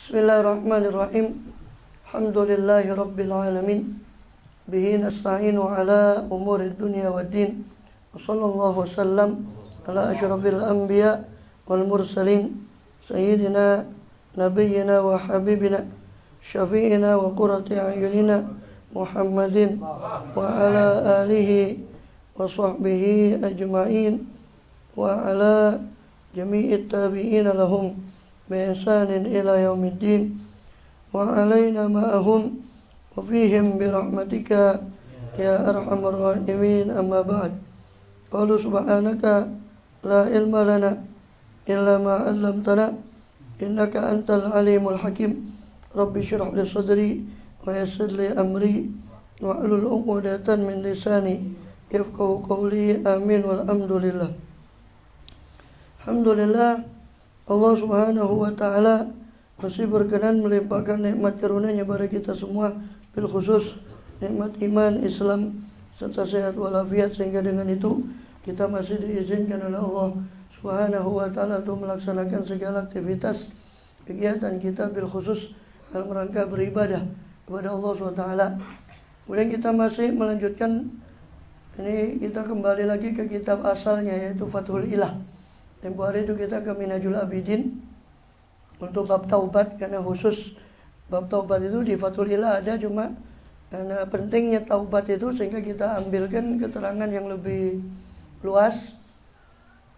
Bismillahirrahmanirrahim. Alhamdulillahi rabbil alamin. Bihi nasta'inu ala umuri dunya waddin. Wa sallallahu wasallam ala asyrafil anbiya wal mursalin sayyidina nabiyyina wa habibina syafi'ina wa qurrati a'yunina Muhammadin wa ala alihi wa sahbihi ajma'in wa ala jami'it tabi'ina lahum biihsanin ila yaumiddin wa alaina ma'ahum wa fihim birahmatika ya arhamar rahimin. Amma ba'd. Qalu subhanaka la ilma lana illa ma 'allamtana innaka antal alimul hakim. Rabbi shrah li sadri wa yassir li amri wa hlul 'uqdatan min lisani yafqahu qawli. Amin wal hamdulillah. Alhamdulillah, Allah subhanahu wa ta'ala masih berkenan melimpahkan nikmat karunia-Nya pada kita semua, bil khusus nikmat iman, Islam serta sehat walafiat, sehingga dengan itu kita masih diizinkan oleh Allah subhanahu wa ta'ala untuk melaksanakan segala aktivitas kegiatan kita bil khusus dalam rangka beribadah kepada Allah subhanahu wa ta'ala. Kemudian kita masih melanjutkan, ini kita kembali lagi ke kitab asalnya, yaitu Fathul Ilah. Tempoh hari itu kita ke Minhajul Abidin untuk bab taubat, karena khusus bab taubat itu di Fathul Ilah ada, cuma karena pentingnya taubat itu sehingga kita ambilkan keterangan yang lebih luas.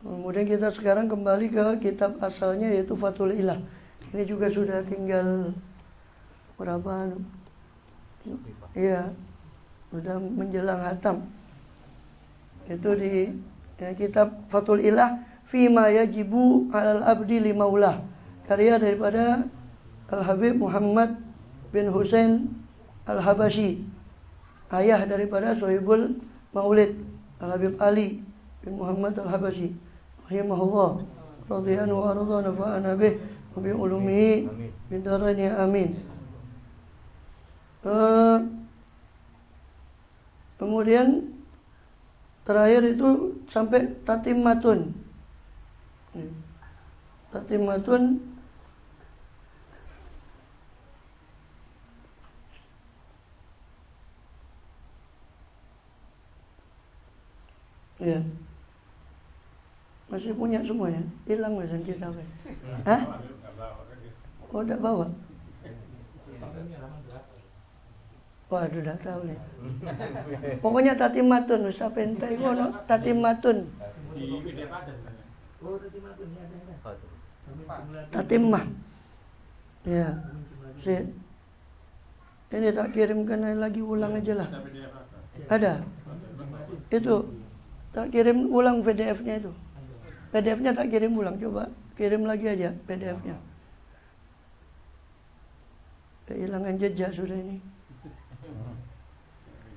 Kemudian kita sekarang kembali ke kitab asalnya, yaitu Fathul Ilah. Ini juga sudah tinggal berapa? Iya, sudah menjelang hatam. Itu di kitab Fathul Ilah, Fima yajibu alal abdi limaulah, karya daripada Al-Habib Muhammad bin Husain Al-Habashi, ayah daripada Sohibul Maulid Al-Habib Ali bin Muhammad Al-Habashi rahimahullah, radhiyallahu wa arda nafa'ana bih wa bi ulumihi bidaraini amin. Kemudian terakhir itu sampai tatimmatun. Tatimmatun ya, masih punya semua ya, hilang mesin kita kan? Hah? Oh, tidak bawa? Waduh, tidak tahu nih. Pokoknya tatimmatun, usah pentai kono tatimmatun. Tatimah. Ya. Ini tak kirimkan lagi, ulang aja lah. Ada. Itu tak kirim ulang PDF-nya itu. PDF-nya tak kirim ulang, coba kirim lagi aja PDF-nya. Kehilangan jejak sudah ini.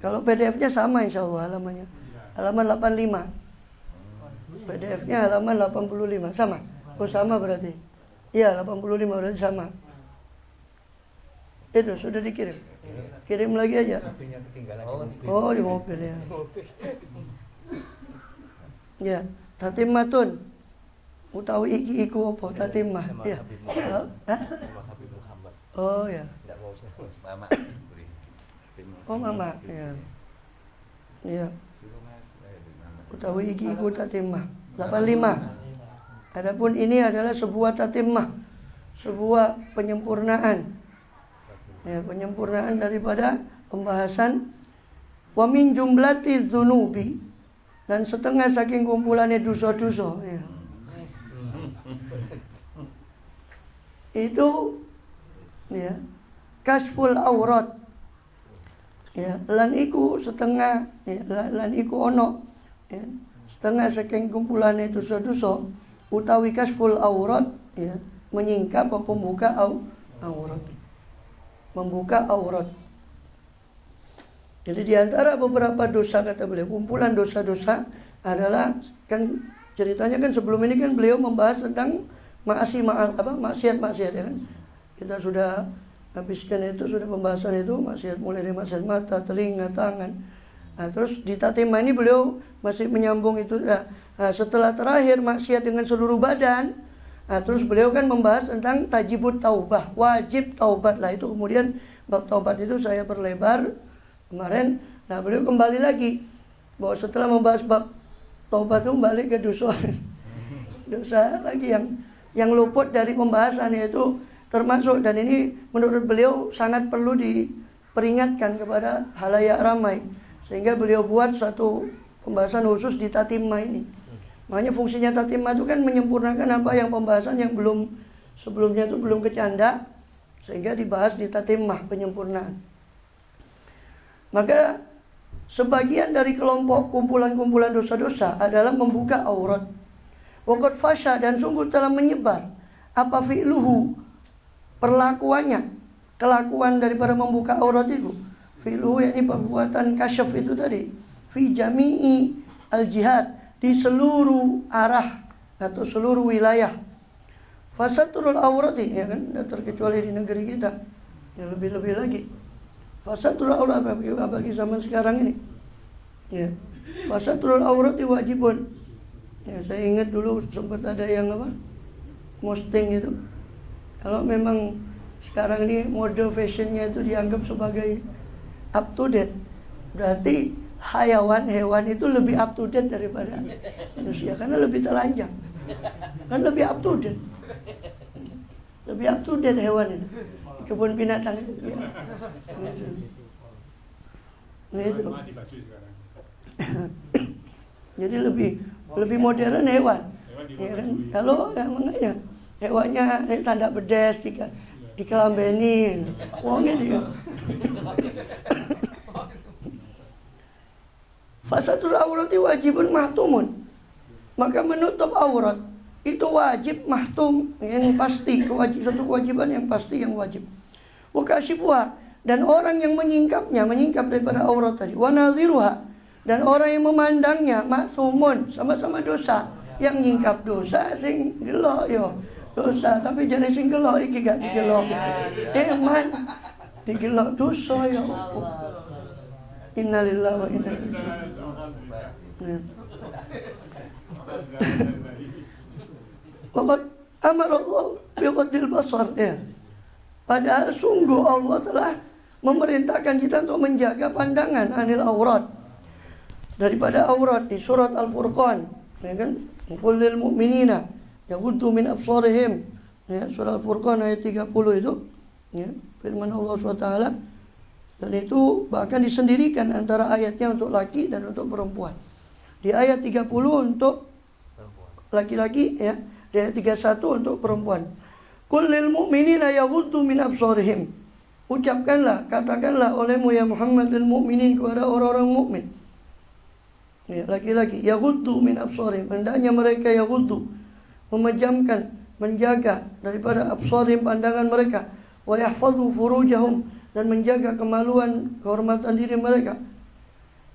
Kalau PDF-nya sama insya Allah halamannya. Halaman 85. PDF-nya halaman 85. Sama? Oh sama berarti. Iya 85 berarti sama. Itu sudah dikirim. Kirim lagi aja. Oh di mobil ya. Ya, tatimmatun. Utawi iki iku apa tatimah? Ya. Oh ya. Oh mama. Ya. Iya. Utawi iki iku tatimah 85. Adapun ini adalah sebuah tatimah, sebuah penyempurnaan. Ya, penyempurnaan daripada pembahasan wa min jumlati dzunubi, dan setengah saking kumpulannya dosa-dosa ya. Itu ya, kasful aurat. Ya, lan iku setengah ya, lan iku ono ya, setengah saking kumpulannya dosa-dosa utawi kasful aurat ya, menyingkap atau membuka aurat, membuka aurat. Jadi di antara beberapa dosa, kata beliau, kumpulan dosa-dosa adalah, kan ceritanya kan sebelum ini kan beliau membahas tentang maksiat ya kan. Kita sudah habiskan itu, sudah pembahasan itu, maksiat mulai dari maksiat mata, telinga, tangan. Nah, terus di tatimah ini beliau masih menyambung itu. Nah, setelah terakhir maksiat dengan seluruh badan, Nah, terus beliau kan membahas tentang tajibut taubah, wajib taubat lah. Itu kemudian bab taubat itu saya perlebar kemarin. Nah, beliau kembali lagi bahwa setelah membahas bab taubat itu kembali ke dosa lagi yang luput dari pembahasan, yaitu termasuk, dan ini menurut beliau sangat perlu diperingatkan kepada halayak ramai, sehingga beliau buat satu pembahasan khusus di tatimah ini. Makanya fungsinya tatimah itu kan menyempurnakan apa yang pembahasan yang belum sebelumnya itu belum kecanda, sehingga dibahas di tatimah, penyempurnaan. Maka sebagian dari kelompok kumpulan-kumpulan dosa-dosa adalah membuka aurat. Waqad fasha, dan sungguh telah menyebar apa fi'luhu, perlakuannya, kelakuan daripada membuka aurat itu. Fi'luhu yakni perbuatan kasyaf itu tadi. Fi jami'i al-jihad, di seluruh arah atau seluruh wilayah. Fasaturul aurati, ya kan, tidak terkecuali di negeri kita, ya lebih-lebih lagi. Fasaturul aurat bagi zaman sekarang ini, ya. Fasaturul aurati wajibun. Ya, saya ingat dulu sempat ada yang posting itu, kalau memang sekarang ini mode fashionnya itu dianggap sebagai up to date, berarti hewan itu lebih up to date daripada manusia, karena lebih telanjang, kan lebih up to date, hewan itu, kebun binatang itu, ya. Itu. Jadi lebih modern hewan, ya kan? Kalau makanya hewannya tanda bedes, dikelambenin, wongnya dia. Fasatul aurati wajibun mahtumun, maka menutup aurat itu wajib mahtum, yang pasti, satu kewajiban yang pasti, yang wajib. Wa kashifuha, dan orang yang menyingkap daripada aurat tadi. Wa nadhiruha, dan orang yang memandangnya mahtumun, sama-sama dosa. Yang nyingkap dosa sing gelok yo dosa, tapi jadi sing gelok iki gak digelok. Man digelok dosa yo. Innalillahi wa inna ilaihi raji'un. Waqad amara Allah biqadil basar, ya. Padahal sungguh Allah telah memerintahkan kita untuk menjaga pandangan anil aurat, daripada aurat, di surat Al-Furqan, ya kan? Qul lil mu'minina yaghuddu min absarihim, ya, surat Al-Furqan ayat 30 itu, ya, firman Allah SWT. Dan itu bahkan disendirikan antara ayatnya untuk laki dan untuk perempuan. Di ayat 30 untuk laki-laki, ya, di ayat 31 untuk perempuan. Qul lil mu'minina yaghuddu min absarihim, ucapkanlah, katakanlah olehmu ya Muhammad lil mu'minin, kepada orang-orang mukmin, ya, laki-laki, yaghuddu min absarihim, hendaknya mereka yaghuddu, memejamkan, menjaga daripada absarihim, pandangan mereka, wa yahfadhu furujahum, dan menjaga kemaluan, kehormatan diri mereka.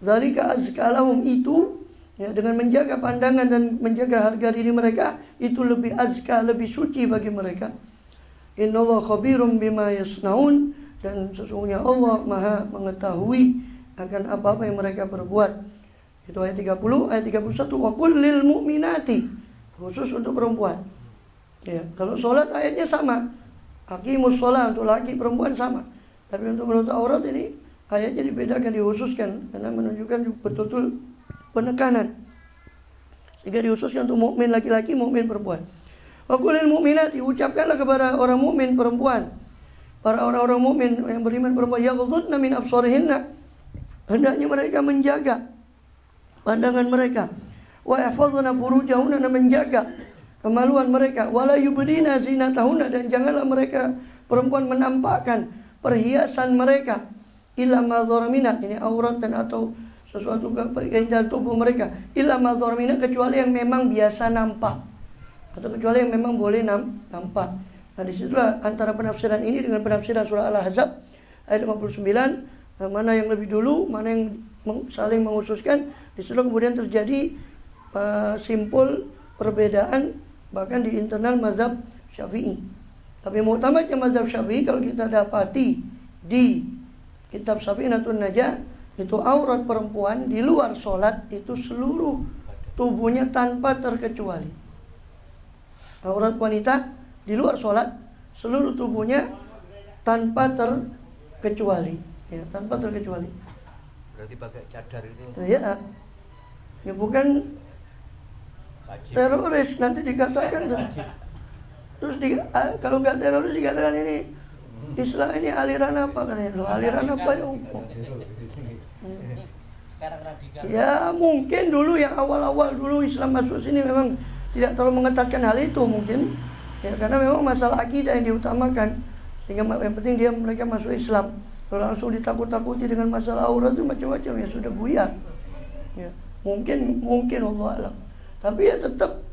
Dzalika azka lahum, itu, ya, dengan menjaga pandangan dan menjaga harga diri mereka, itu lebih azka, lebih suci bagi mereka. Innallaha khabirum bima yasnaun, dan sesungguhnya Allah Maha mengetahui akan apa-apa yang mereka perbuat. Itu ayat 30, ayat 31, wa qul lil mu'minati, khusus untuk perempuan. Ya, kalau sholat ayatnya sama, aqimus sholat, untuk laki perempuan sama. Tapi untuk menutup aurat ini ayatnya dibedakan, dikhususkan, karena menunjukkan betul-betul penekanan, sehingga dikhususkan untuk mukmin laki-laki, mukmin perempuan. Wa qul lil mu'minati, ucapkanlah kepada orang mukmin perempuan, para orang-orang mukmin yang beriman perempuan, yaghuddna min absarihinna, hendaknya mereka menjaga pandangan mereka, wa yahfazna furujahunna, dan menjaga kemaluan mereka, wala yubdina zinatahunna, dan janganlah mereka perempuan menampakkan perhiasan mereka, illa ma dhahara minha, ini aurat dan atau sesuatu keindahan tubuh mereka, illa ma dhahara minha, kecuali yang memang biasa nampak, atau kecuali yang memang boleh nampak. Nah, disitulah antara penafsiran ini dengan penafsiran surah Al-Ahzab ayat 59, mana yang lebih dulu, mana yang saling menghususkan. Disitulah kemudian terjadi simpul perbedaan bahkan di internal mazhab Syafi'i. Tapi muktamadnya mazhab Syafi'i, kalau kita dapati di kitab Safinatun Najah, itu aurat perempuan di luar sholat itu seluruh tubuhnya tanpa terkecuali. Aurat wanita di luar sholat seluruh tubuhnya tanpa terkecuali, ya, tanpa terkecuali. Berarti pakai cadar itu? Ya, ya bukan wajib. Teroris nanti dikatakan. Terus kalau nggak teroris dikatakan ini Islam ini aliran apa kan? Lo aliran apa ya? Sekarang radikal. Ya mungkin dulu yang awal-awal dulu Islam masuk sini memang tidak terlalu mengetatkan hal itu mungkin, ya karena memang masalah akidah yang diutamakan, sehingga yang penting mereka masuk Islam. Kalau langsung ditakut-takuti dengan masalah aurat itu macam-macam, ya sudah buyar. Ya, mungkin Allah alam. Tapi ya tetap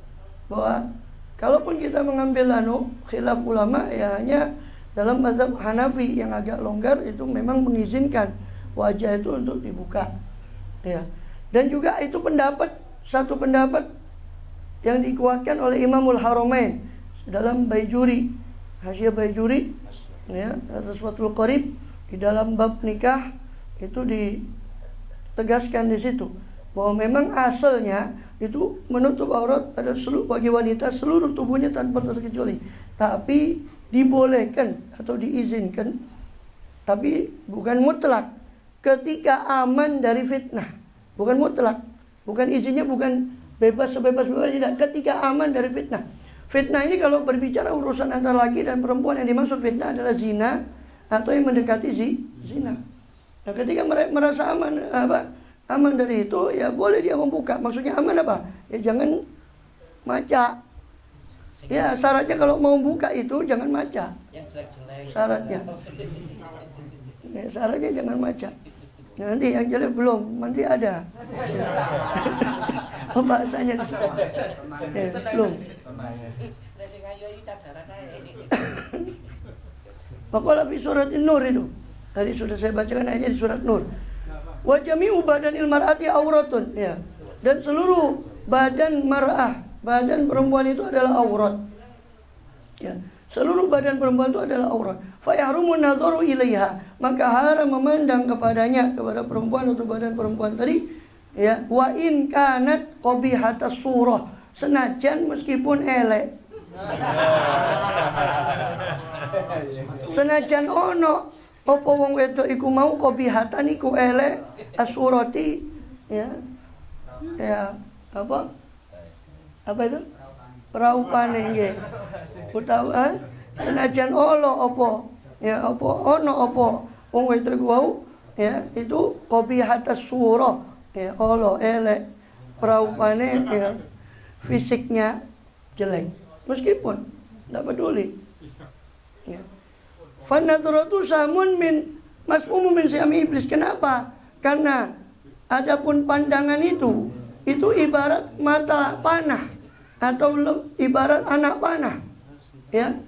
bahwa kalaupun kita mengambil khilaf ulama, ya hanya dalam mazhab Hanafi yang agak longgar itu memang mengizinkan wajah itu untuk dibuka. Ya. Dan juga itu satu pendapat yang dikuatkan oleh Imamul Haramain dalam Baijuri, Hasyiah Baijuri, ya, atas Fathul Qarib di dalam bab nikah itu ditegaskan di situ bahwa memang asalnya itu menutup aurat ada bagi wanita seluruh tubuhnya tanpa terkecuali, tapi dibolehkan atau diizinkan, tapi bukan mutlak ketika aman dari fitnah. Bukan mutlak, bukan izinnya bukan bebas sebebas-bebas, tidak, ketika aman dari fitnah. Fitnah ini kalau berbicara urusan antara laki dan perempuan, yang dimaksud fitnah adalah zina atau yang mendekati zina. Nah, ketika merasa aman dari itu, ya boleh dia membuka. Maksudnya aman apa? Ya jangan maca. Ya syaratnya kalau mau buka itu jangan maca. Yang jelek-jelek. Syaratnya. Ya, syaratnya jangan maca. Nanti yang jelek belum, nanti ada. Pembahasannya di sini. Belum. Maka di surat Nur itu. Tadi sudah saya bacakan ayatnya di surat Nur. Wa jami'u badanil mar'ati auratun, ya. Dan seluruh badan mar'ah, badan perempuan itu adalah aurat. Ya. Seluruh badan perempuan itu adalah aurat. Fa yahrumun nadharu ilaiha, maka haram memandang kepadanya, kepada perempuan atau badan perempuan tadi, ya. Wa in kanat qabihatas surah, senajan meskipun elek. Senajan ono apa wong wedok iku mau qabihatan iku elek asurati, ya. Ya, apa itu? Praupane nggih. Utawa senajan olo apa, ya apa ono apa wong wedok iku wau, ya itu qabihatas surah, ya olo elek praupane, ya fisiknya jelek meskipun tidak peduli, ya. Fanadratu samun min masmumun min syami iblis. Kenapa? Karena adapun pandangan itu ibarat mata panah atau ibarat anak panah, ya.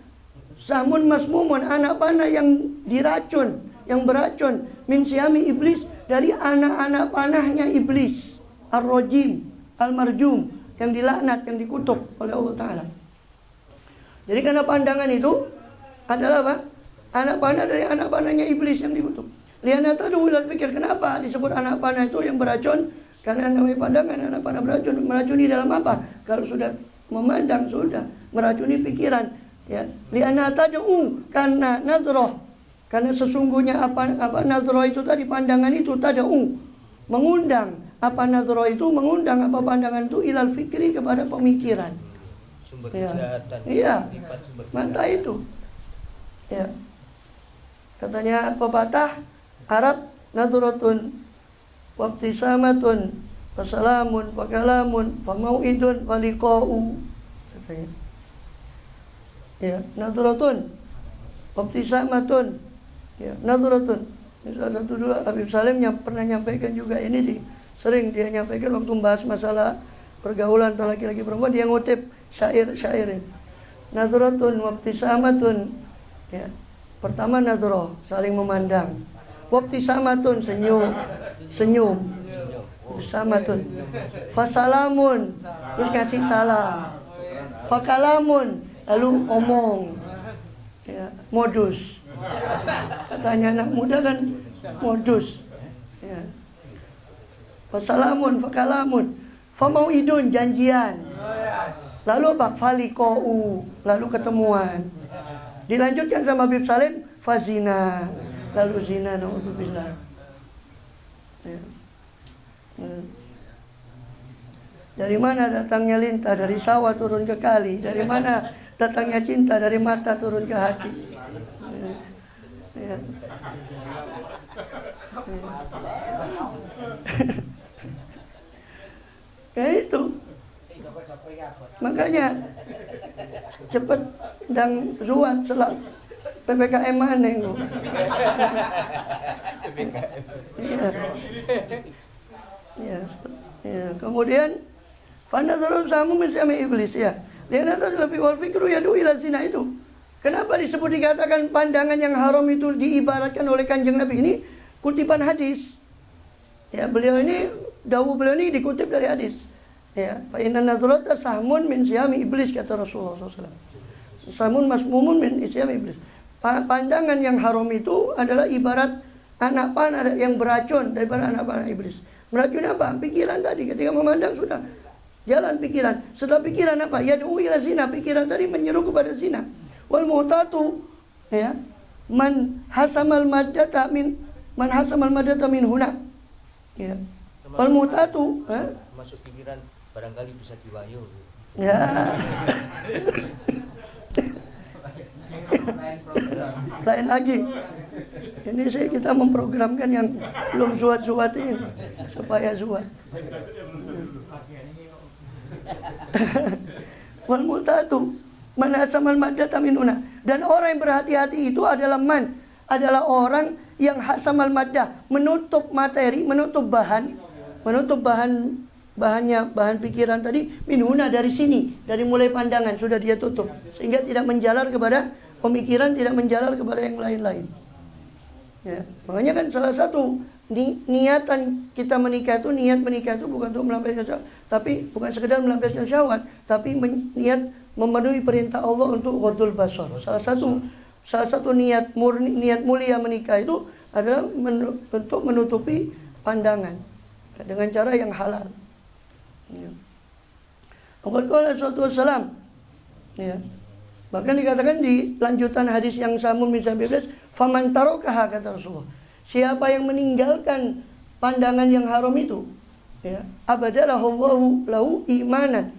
Samun masmumun, anak panah yang diracun, yang beracun, min syami iblis, dari anak-anak panahnya iblis, ar-rajim, al-marjum, yang dilaknat, yang dikutuk oleh Allah Ta'ala. Jadi karena pandangan itu adalah apa? Anak panah dari anak panahnya iblis yang dikutuk. Liana tadu ilal fikir. Kenapa disebut anak panah itu yang beracun? Karena namanya pandangan, anak panah beracun. Meracuni dalam apa? Kalau sudah memandang, sudah meracuni pikiran, ya. Liana tadu, karena nadroh, karena sesungguhnya apa nadroh itu tadi, pandangan itu tadu, mengundang. Apa nadroh itu mengundang, apa pandangan itu ilal fikri, kepada pemikiran. Sumber Ya. kejahatan. Iya. Sumber Mata itu. Ya. Katanya pepatah Arab, nadratun wabtisamatun wasalamun fakalamun famauidun waliqa'u, katanya. Ya, nadratun wabtisamatun, ya, nadratun. Ini salah satu dua Habib Salim yang pernah nyampaikan juga ini sering dia nyampaikan waktu membahas masalah pergaulan antara laki-laki perempuan, dia ngutip syair-syairin. Nadratun wabtisamatun, ya. Pertama nadroh, saling memandang. Wabtisamatun, senyum. Wabtisamatun. Fasalamun, terus ngasih salam. Fakalamun, lalu omong. Ya, modus. Katanya anak muda kan modus. Ya. Fasalamun, fakalamun. Famauidun, janjian. Lalu apa? Faliqa'u, lalu ketemuan. Dilanjutkan sama Habib Salim, fazina, lalu zina, naudzubillah. Ya. Dari mana datangnya lintah? Dari sawah turun ke kali. Dari mana datangnya cinta? Dari mata turun ke hati. Ya. Ya itu. Makanya cepet dan zuat selak PPKM mana itu. Ya. Ya. Ya. Kemudian fanadzarun samu min syami iblis ya. Lihat adalah fi wal fikru yadu ila zina itu. Kenapa disebut dikatakan pandangan yang haram itu diibaratkan oleh Kanjeng Nabi ini kutipan hadis. Ya, beliau ini dawuh beliau ini dikutip dari hadis. Ya, fa inna nazrata sahmun min syami iblis kata Rasulullah SAW. Sahmun masmumun min syami iblis. Pandangan yang haram itu adalah ibarat anak panah yang beracun daripada anak panah iblis. Meracun apa? Pikiran tadi ketika memandang sudah jalan pikiran. Setelah pikiran apa? Yad'u ila zina. Pikiran tadi menyeru kepada zina. Wal mu'tatu ya man hasamal maddata min huna. Ya. Wal mu'tatu masuk pikiran barangkali bisa diwayu. Ya. Lain lagi. Ini sih kita memprogramkan yang belum suat-suat ini supaya suat. Wal mutatu man hasamal maddata minuna. Dan orang yang berhati-hati itu adalah orang yang hasamal maddah, menutup materi, menutup bahan pikiran tadi minuna dari sini, dari mulai pandangan sudah dia tutup sehingga tidak menjalar kepada pemikiran, tidak menjalar kepada yang lain-lain. Ya, makanya kan salah satu niatan kita menikah itu, niat menikah itu bukan untuk melampiaskan syahwat, tapi bukan sekedar melampiaskan syahwat, tapi niat memenuhi perintah Allah untuk ghadul basar. Salah satu niat murni, niat mulia menikah itu adalah untuk menutupi pandangan dengan cara yang halal. Ya. Qala sallallahu alaihi wasallam. Ya. Bahkan dikatakan di lanjutan hadis yang samun min sabilas, faman tarokaha kata Rasulullah. Siapa yang meninggalkan pandangan yang haram itu, ya, abadalahu lahu imanan.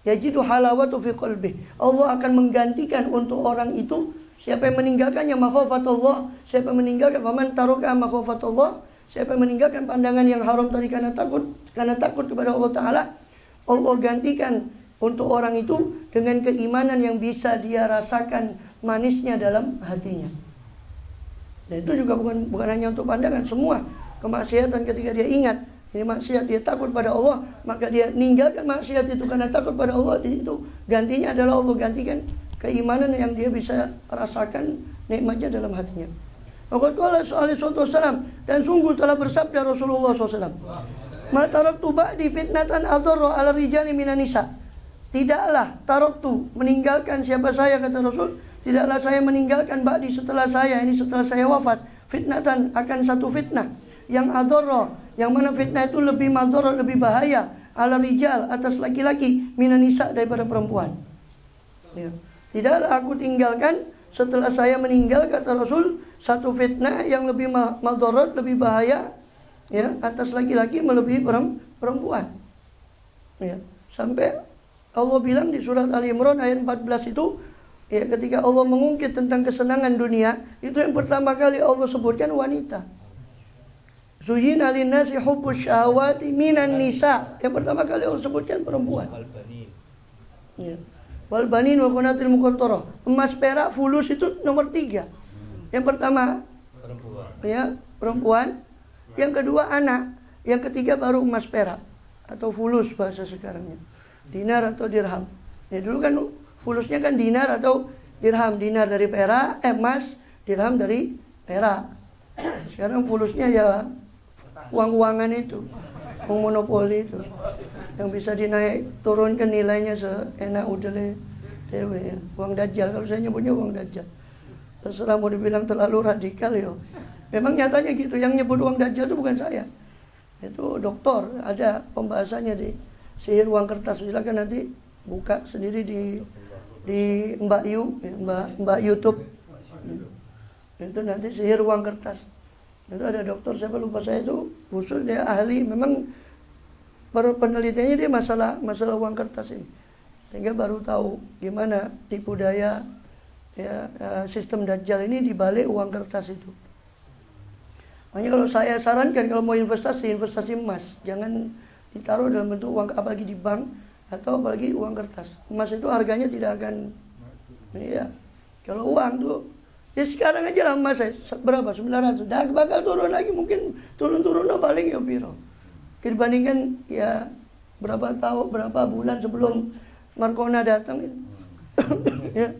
Yajidu halawatu fi qalbih. Allah akan menggantikan untuk orang itu siapa yang meninggalkannya makhafatullah, siapa yang meninggalkan faman tarokaha makhafatullah, siapa yang meninggalkan pandangan yang haram tadi karena takut kepada Allah Taala, Allah gantikan untuk orang itu dengan keimanan yang bisa dia rasakan manisnya dalam hatinya. Dan itu juga bukan hanya untuk pandangan, semua kemaksiatan ketika dia ingat ini maksiat, dia takut pada Allah, maka dia ninggalkan maksiat itu karena takut pada Allah. Itu gantinya adalah Allah gantikan keimanan yang dia bisa rasakan nikmatnya dalam hatinya. Qala sallallahu alaihi dan sungguh telah bersabda Rasulullah SAW, ma taraktu ba'di fitnatan adarra 'ala rijali minan nisa. Tidaklah taraktu meninggalkan siapa saya kata Rasul, tidaklah saya meninggalkan ba'di setelah saya wafat fitnatan akan satu fitnah yang adarra, yang mana fitnah itu lebih madharah, lebih bahaya 'ala rijal atas laki-laki minan nisa daripada perempuan. Ya. Tidaklah aku tinggalkan setelah saya meninggal kata Rasul satu fitnah yang lebih madharat, lebih bahaya ya atas laki-laki melebihi perempuan. Ya. Sampai Allah bilang di surat Ali Imran ayat 14 itu ya, ketika Allah mengungkit tentang kesenangan dunia, itu yang pertama kali Allah sebutkan wanita. Zuyyina lin-nasi hubbus syahawati minan nisa. Yang pertama kali Allah sebutkan perempuan. Ya. Wal banin wa qanatil muqantarah. Emas, perak, fulus itu nomor 3. Yang pertama perempuan. Ya, perempuan. Yang kedua anak. Yang ketiga baru emas, perak atau fulus bahasa sekarangnya. Dinar atau dirham. Ya dulu kan fulusnya kan dinar atau dirham. Dinar dari perak, emas, dirham dari perak. Sekarang fulusnya ya uang-uangan itu, uang monopoli itu, yang bisa dinaik turunkan nilainya seenak udele dewe. Uang dajjal, kalau saya nyebutnya uang dajjal. Terserah mau dibilang terlalu radikal yo. Memang nyatanya gitu. Yang nyebut uang dajjal itu bukan saya. Itu doktor, ada pembahasannya di Sihir Uang Kertas. Silakan nanti buka sendiri di Mbak Yu, Mbak YouTube. Itu nanti sihir uang kertas. Itu ada dokter siapa lupa saya itu khusus dia ahli, memang penelitiannya dia masalah uang kertas ini. Sehingga baru tahu gimana tipu daya ya, sistem Dajjal ini dibalik uang kertas itu. Makanya kalau saya sarankan kalau mau investasi emas, jangan ditaruh dalam bentuk uang, apalagi di bank atau apalagi uang kertas. Emas itu harganya tidak akan, ya. Kalau uang tuh, ya sekarang aja lah emas saya berapa 900, dah bakal turun lagi, mungkin turun paling ya piro. Dibandingkan ya berapa bulan sebelum Markona datang. Ya.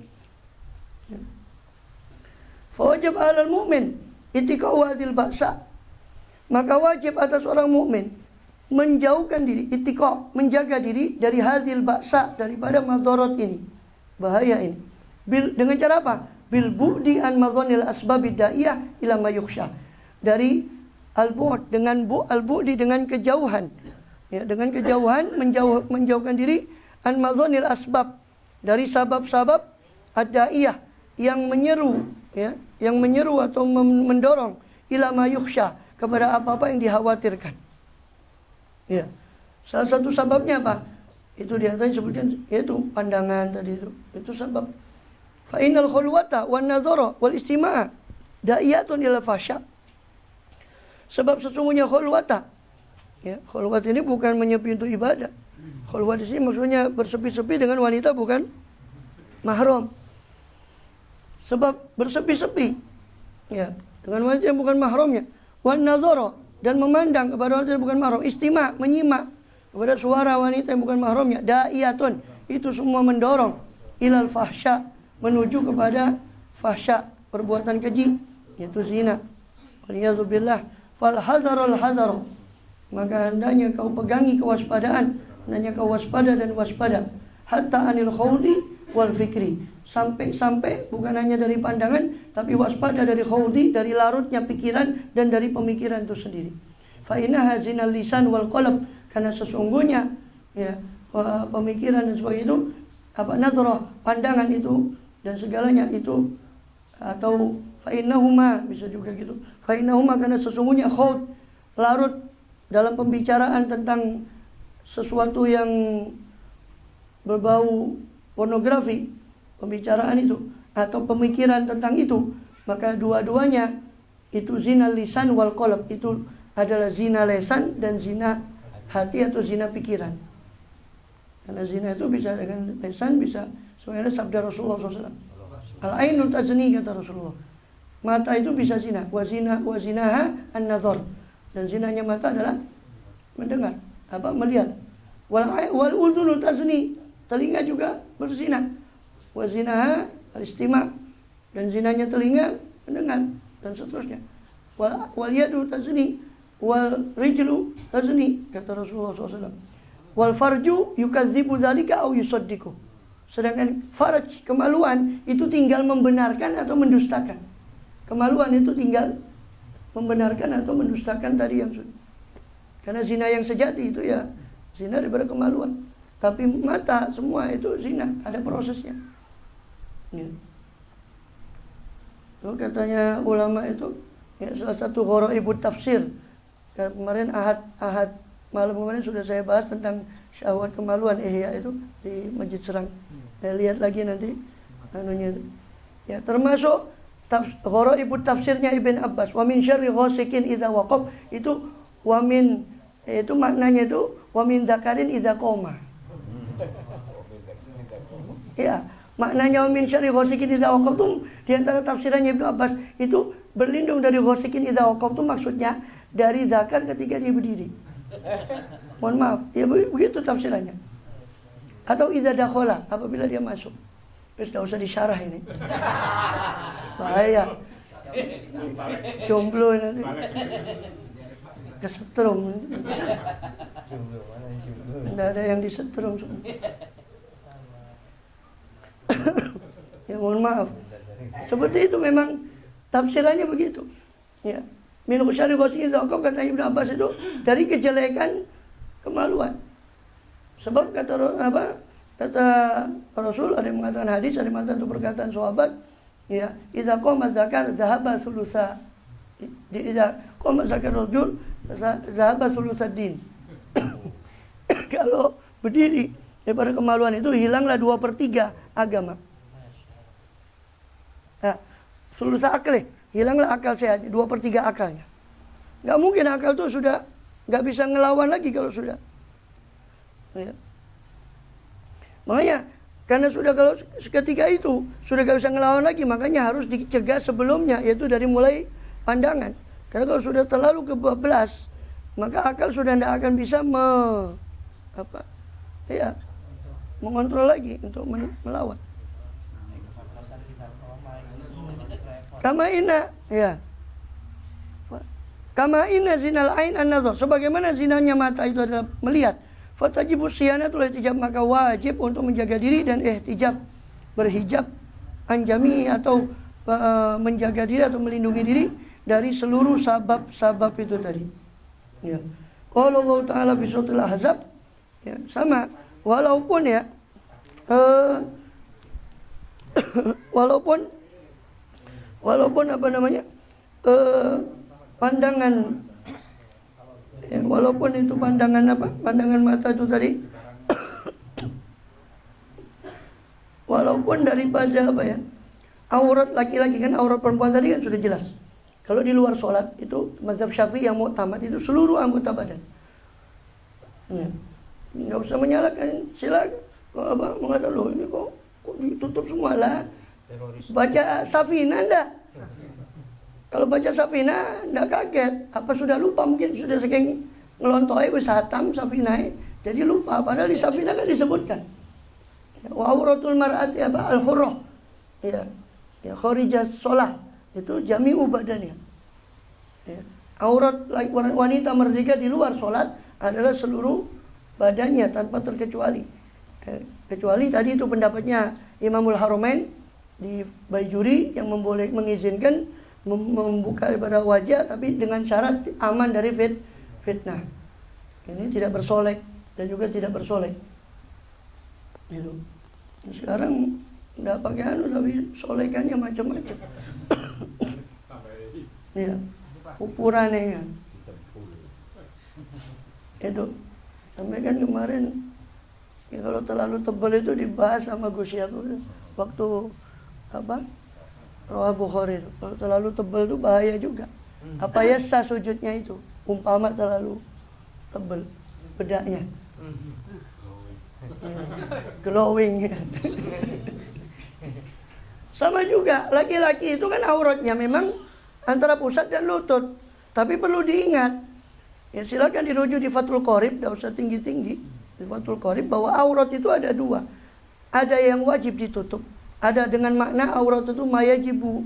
Fawajib alal mu'min itikau hadil baksa. Maka wajib atas orang mukmin menjauhkan diri, itikau, menjaga diri dari hadil baksa, daripada madarat ini, bahaya ini. Dengan cara apa? Bil bu'di an madhanil asbabid da'iyah ila ma yukhsha. Dari al-bu'd, dengan al-bu'di, dengan kejauhan. Ya, dengan kejauhan menjauhkan diri an madhanil asbab, dari sabab-sabab ad-da'iyah yang menyeru, ya, yang menyeru atau mendorong ila ma yukhsha, kepada apa-apa yang dikhawatirkan. Ya. Salah satu sebabnya apa? Itu di atas disebutkan, yaitu pandangan tadi itu. Itu sebab. Fa innal khulwata wan nadhara wal istima'a da'iyatun ila fasya. Sebab sesungguhnya khulwata, ya, khulwat ini bukan menyepi untuk ibadah. Khulwat di sini maksudnya bersepi-sepi dengan wanita bukan mahram. Sebab bersepi-sepi, ya, dengan wanita yang bukan mahramnya. Wan nadhara, dan memandang kepada wanita yang bukan mahram. Istima', menyimak kepada suara wanita yang bukan mahramnya. Da'iyatun, itu semua mendorong ilal fahsya, menuju kepada fahsya, perbuatan keji, yaitu zina. Waliyadzubillah. Fal hadharul hadhar, maka hendaknya kau pegangi kewaspadaan, hendaknya kau waspada dan waspada. Hatta anil khawdi wal fikri, sampai bukan hanya dari pandangan, tapi waspada dari khawdi, dari larutnya pikiran dan dari pemikiran itu sendiri. Fa innaha zinal lisan wal qalb, karena sesungguhnya, ya, pemikiran dan sebagainya itu apa, nazrah, pandangan itu dan segalanya itu, atau fa innahuma, bisa juga gitu. Fa innahuma, karena sesungguhnya khawd, larut dalam pembicaraan tentang sesuatu yang berbau pornografi, pembicaraan itu atau pemikiran tentang itu, maka dua-duanya itu zina lisan wal qalb, itu adalah zina lisan dan zina hati atau zina pikiran. Karena zina itu bisa dengan lisan, bisa sebagaimana sabda Rasulullah SAW. Al-ainu tazni, kata Rasulullah. Mata itu bisa zina, wa zinaha an-nazar. Dan zinanya mata adalah mendengar, melihat. Wal udhunu tazni, telinga juga berzina. Wa zinaha al-istima', dan zinanya telinga mendengar, dan seterusnya. Wal yadu tazni, wal rijlu tazni, kata Rasulullah SAW. Wal farju yukadzibu dzalika au yusaddiqu. Sedangkan farj, kemaluan, itu tinggal membenarkan atau mendustakan. Kemaluan itu tinggal membenarkan atau mendustakan tadi yang sudah. Karena zina yang sejati itu ya zina daripada kemaluan. Tapi mata semua itu zina, ada prosesnya. Ya. Itu katanya ulama itu, ya, salah satu gharaibut tafsir. Kemarin ahad malam kemarin sudah saya bahas tentang syahwat kemaluan, ihya itu di Masjid Serang. Saya lihat lagi nanti anunya itu. Ya, termasuk gharaibut tafsirnya Ibn Abbas, wa min syarri ghasikin idza waqab, itu wa min, itu maknanya itu wa min dzakarin idza qoma. Ya, maknanya wa min syarri ghasikin idza waqab itu di antara tafsirannya Ibn Abbas itu berlindung dari ghasikin idza waqab, itu maksudnya dari zakar ketika dia berdiri. Mohon maaf, ya begitu tafsirannya. Atau idza dakhala, apabila dia masuk. Terus tidak usah disyarah ini. Bahaya. Jomblo nanti. Kesetrum. Tidak ada yang disetrum semua. Ya mohon maaf. Seperti itu memang tafsirannya begitu. Ya. Min syarri ghasikin idza waqab, kata Ibnu Abbas itu dari kejelekan kemaluan. Sebab kata kata Rasul, ada yang mengatakan hadis, ada yang mengatakan itu perkataan sahabat, ya, idza qama zakat zahaba sulusa, idza qama zakat rajul zahaba sulusaddin. Kalau berdiri daripada kemaluan itu hilanglah 2/3 agama. Nah, sulusa akal, hilanglah akal sehat, 2/3 akalnya. Nggak mungkin akal itu sudah nggak bisa ngelawan lagi kalau sudah. Ya. Makanya karena sudah kalau ketika itu sudah nggak bisa ngelawan lagi, makanya harus dicegah sebelumnya, yaitu dari mulai pandangan. Karena kalau sudah terlalu kebablas, maka akal sudah tidak akan bisa mengontrol lagi untuk melawan. Kama inna, ya. Kama inna zinal ain an-nazar. Sebagaimana zinanya mata itu adalah melihat. Fatajibu siyanatul ihtijab, maka wajib untuk menjaga diri dan ihtijab, berhijab anjami atau menjaga diri atau melindungi diri dari seluruh sabab-sabab itu tadi. Ya. Qala Allah Ta'ala fi suratul Ahzab, ya, sama walaupun ya walaupun apa namanya pandangan, ya, walaupun itu pandangan mata itu tadi walaupun daripada aurat laki-laki, kan aurat perempuan tadi kan sudah jelas. Kalau di luar sholat itu mazhab Syafi'i yang mu'tamad itu seluruh anggota badan. Ya. Nggak usah menyalahkan, silakan. Mengatakan loh ini kok ditutup semua lah. Baca Safina enggak? Kalau baca Safina enggak kaget. Apa sudah lupa, mungkin sudah saking ngelontoi wis hatam Safina, jadi lupa. Padahal di Safina kan disebutkan. Wa auratul mar'ati al-hurrah. Ya. Ya, kharijah shalah itu jami'u badannya. Ya. Aurat wanita merdeka di luar sholat adalah seluruh badannya tanpa terkecuali. Kecuali tadi itu pendapatnya Imamul Haramain di Baijuri yang mengizinkan membuka pada wajah, tapi dengan syarat aman dari fitnah. Ini tidak bersolek dan juga tidak bersolek. Gitu. Sekarang nggak pakai tapi solekannya macam-macam. Ya, ukurannya ya. Itu sampai kan kemarin ya, kalau terlalu tebal itu dibahas sama Gus Syaf waktu Rawah Bukhari itu. Kalau terlalu tebal itu bahaya juga. Apa ya sah sujudnya itu umpama terlalu tebal bedaknya. Glowing. Sama juga laki-laki itu kan auratnya memang antara pusat dan lutut. Tapi perlu diingat, ya silakan dirujuk di Fathul Qorib, tidak usah tinggi-tinggi. Di Fathul Qorib bahwa aurat itu ada dua. Ada yang wajib ditutup. Ada dengan makna aurat itu mayajibu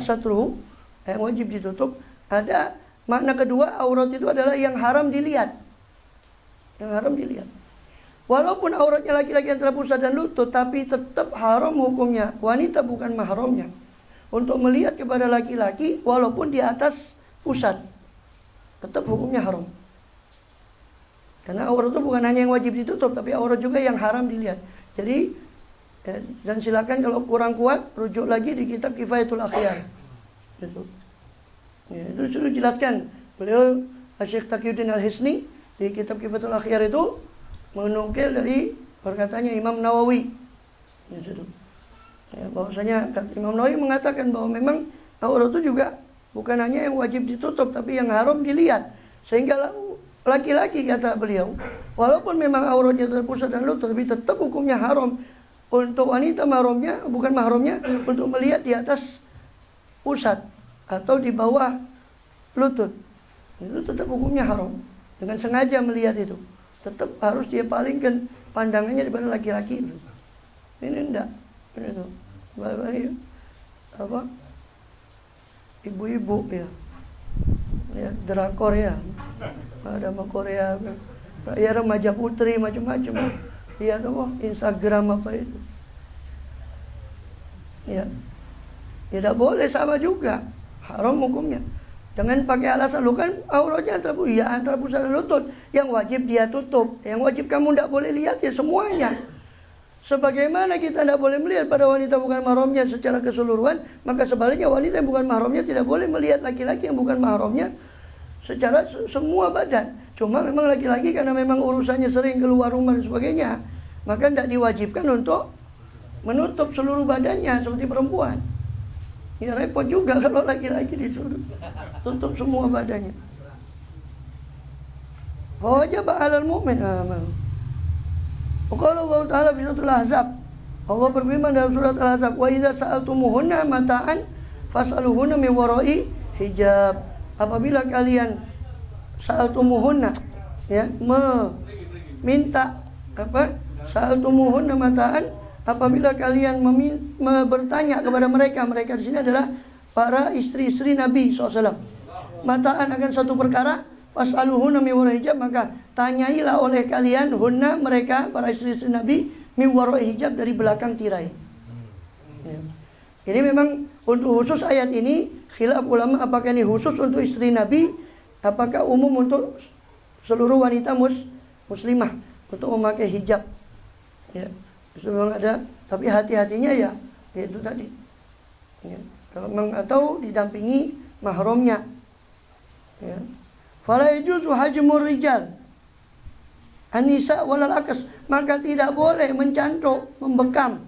satruhu, yang wajib ditutup. Ada makna kedua, aurat itu adalah yang haram dilihat. Yang haram dilihat. Walaupun auratnya laki-laki antara pusat dan lutut, tapi tetap haram hukumnya. Wanita bukan mahramnya untuk melihat kepada laki-laki walaupun di atas pusat, tetap hukumnya haram. Karena aurat itu bukan hanya yang wajib ditutup, tapi aurat juga yang haram dilihat. Jadi dan silakan kalau kurang kuat rujuk lagi di kitab Kifayatul Akhyar. Itu. Ya, itu sudah jelaskan. Beliau Syekh Taqiyuddin Al-Hisni di kitab Kifayatul Akhyar itu menukil dari perkataannya Imam Nawawi. Ya, bahwasanya Imam Nawawi mengatakan bahwa memang aurat itu juga bukan hanya yang wajib ditutup, tapi yang haram dilihat. Sehingga laki-laki, kata beliau, walaupun memang auratnya terpusat dan lutut, tapi tetap hukumnya haram untuk wanita mahramnya, bukan mahramnya, untuk melihat di atas pusat atau di bawah lutut. Itu tetap hukumnya haram. Dengan sengaja melihat itu, tetap harus dia palingkan pandangannya daripada laki-laki itu. Ini enggak. Itu. Ibu-ibu ya. Ya, drakor ya. Ada sama Korea. Ya remaja putri macam-macam. Iya tuh Instagram apa itu. Ya. Tidak boleh sama juga. Haram hukumnya. Jangan pakai alasan, lu kan auratnya antara pusat dan lutut. Yang wajib dia tutup. Yang wajib kamu tidak boleh lihat ya semuanya. Sebagaimana kita tidak boleh melihat pada wanita bukan mahramnya secara keseluruhan, maka sebaliknya wanita yang bukan mahramnya tidak boleh melihat laki-laki yang bukan mahramnya secara semua badan. Cuma memang laki-laki karena memang urusannya sering keluar rumah dan sebagainya, maka tidak diwajibkan untuk menutup seluruh badannya seperti perempuan. Ya repot juga kalau laki-laki disuruh tutup semua badannya. Fawajib 'alal mu'min amal. Qala Allah Ta'ala fi suratul Ahzab. Allah berfirman dalam surat Al-Ahzab, "Wa idza sa'altumuhunna mata'an fas'aluhunna min wara'i hijab." Apabila kalian sa'altumuhunna, ya, meminta apa? Sa'altumuhunna mata'an, apabila kalian bertanya kepada mereka di sini adalah para istri-istri Nabi SAW. Mata'an akan satu perkara, fas'aluhunna min wara'i hijab, maka tanyailah oleh kalian hunna mereka para istri-istri Nabi min wara'i hijab, dari belakang tirai. Ya. Ini memang untuk khusus ayat ini khilaf ulama apakah ini khusus untuk istri Nabi, apakah umum untuk seluruh wanita muslimah untuk memakai hijab. Ya. Memang ada, tapi hati-hatinya ya itu tadi. Ya. Kalau memang atau didampingi mahramnya. Ya. Fala yajuzu hajmur rijal an-nisa walal akas, maka tidak boleh mencantuk, membekam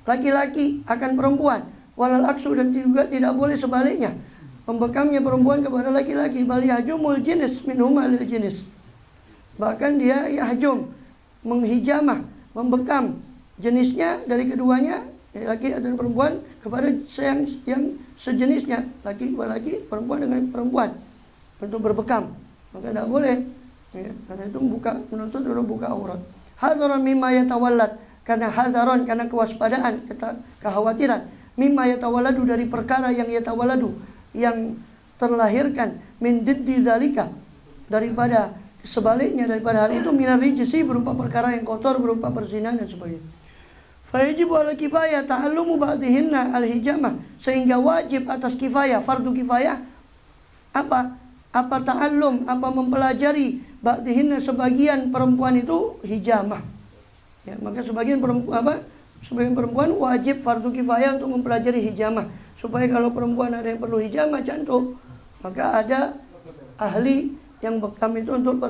laki-laki akan perempuan, walal aksu, dan juga tidak boleh sebaliknya, membekamnya perempuan kepada laki-laki. Bal yahjumul jinis minhum lil jinis, bahkan dia yahjum, menghijamah, membekam jenisnya dari keduanya, laki dan perempuan, kepada yang sejenisnya, laki kepada laki, perempuan dengan perempuan, untuk berbekam. Maka tidak boleh, ya, karena itu menuntut untuk buka aurat. Hadzaran mimma yatawallad, karena hadzaran, karena kewaspadaan, kekhawatiran, mimma yatawalladu, dari perkara yang yatawalladu, yang terlahirkan, min diddi zalika, daripada sebaliknya daripada hal itu, minar rijsi, berupa perkara yang kotor, berupa perzinahan dan sebagainya. Fayajibu ala kifayah ta'allumu ba'dihinna al-hijamah, sehingga wajib atas kifayah, fardu kifayah, apa ta'allum, apa mempelajari ba'dihinna, sebagian perempuan itu hijamah. Ya, maka sebagian perempuan wajib fardu kifayah untuk mempelajari hijamah, supaya kalau perempuan ada yang perlu hijamah cantik, maka ada ahli yang bekam itu untuk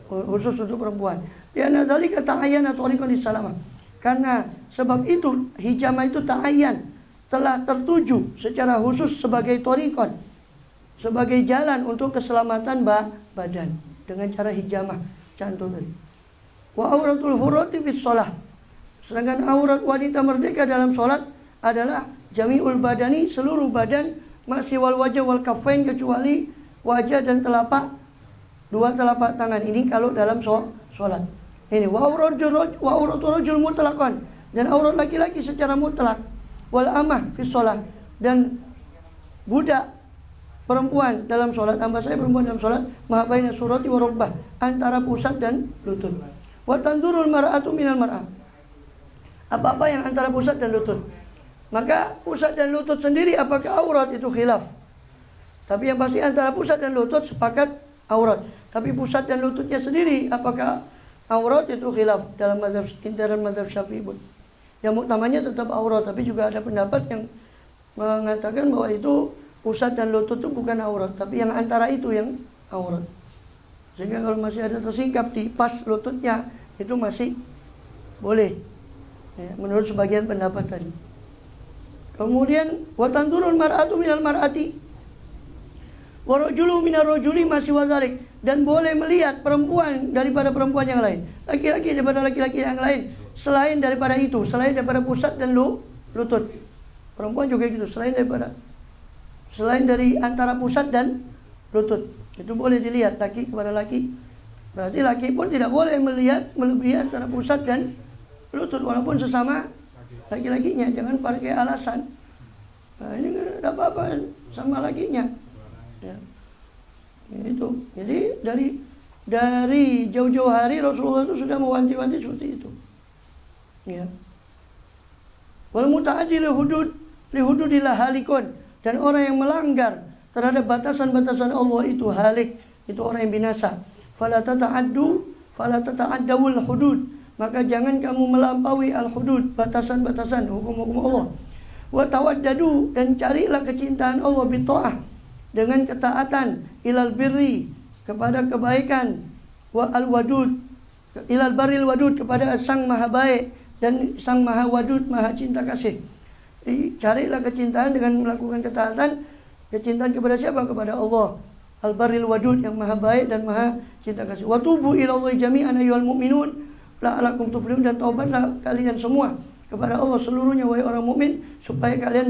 khusus untuk perempuan. Ya, nadzalika ta'ayyana tariqan lis-salamah, karena sebab itu hijamah itu ta'ayyan, telah tertuju secara khusus sebagai tariqan, sebagai jalan untuk keselamatan badan dengan cara hijamah cantik tadi. Wa auratul hurrati fis shalah, sedangkan aurat wanita merdeka dalam sholat adalah jami'ul badani, seluruh badan, masih wal wajah wal kafain, kecuali wajah dan dua telapak tangan. Ini kalau dalam sholat. Ini wa auratul rajul mutlaqan, dan aurat laki-laki secara mutlak, wal amah fis shalah, dan budak perempuan dalam sholat, hamba saya perempuan dalam sholat, ma baina surati wa rubbah, antara pusat dan lutut. Wa tandurul mar'atu minal mar'ah, apa-apa yang antara pusat dan lutut. Maka pusat dan lutut sendiri apakah aurat, itu khilaf. Tapi yang pasti antara pusat dan lutut sepakat aurat. Tapi pusat dan lututnya sendiri apakah aurat, itu khilaf dalam mazhab Syafi'i pun. Yang utamanya tetap aurat, tapi juga ada pendapat yang mengatakan bahwa itu pusat dan lutut itu bukan aurat, tapi yang antara itu yang aurat. Sehingga kalau masih ada tersingkap di pas lututnya, itu masih boleh, ya, menurut sebagian pendapat tadi. Kemudian watanturul mar'atu minal mar'ati wa rajulu minar rajuli masih wazalik, dan boleh melihat perempuan daripada perempuan yang lain, laki-laki daripada laki-laki yang lain, selain daripada itu, selain daripada pusat dan lutut. Perempuan juga gitu, selain dari antara pusat dan lutut, itu boleh dilihat laki kepada laki. Berarti laki pun tidak boleh melihat melebihi antara pusat dan lutut, walaupun sesama laki-lakinya. Jangan pakai alasan, nah, ini tidak apa-apa sama lakinya, ya. Itu. Jadi dari jauh-jauh hari Rasulullah itu sudah mewanti-wanti seperti itu, ya. Wal muta'addi li hududillah halikun, dan orang yang melanggar terhadap batasan-batasan Allah itu halik, itu orang yang binasa. Fala tata'addawul hudud, maka jangan kamu melampaui al-hudud, batasan-batasan hukum-hukum Allah. Wa tawaddadu, dan carilah kecintaan Allah bita'ah, dengan ketaatan, ilal birri, kepada kebaikan, wa al-wadud, ilal baril wadud, kepada sang maha baik dan sang maha wadud, maha cinta kasih. Carilah kecintaan dengan melakukan ketaatan. Kecintaan kepada siapa? Kepada Allah, al-baril wadud, yang maha baik dan maha cinta kasih. Wa tubu ilallahi jami'an ayyuhal mu'minun la'alakum tuflihun, dan taubatlah kalian semua kepada Allah seluruhnya wahai orang mukmin, supaya kalian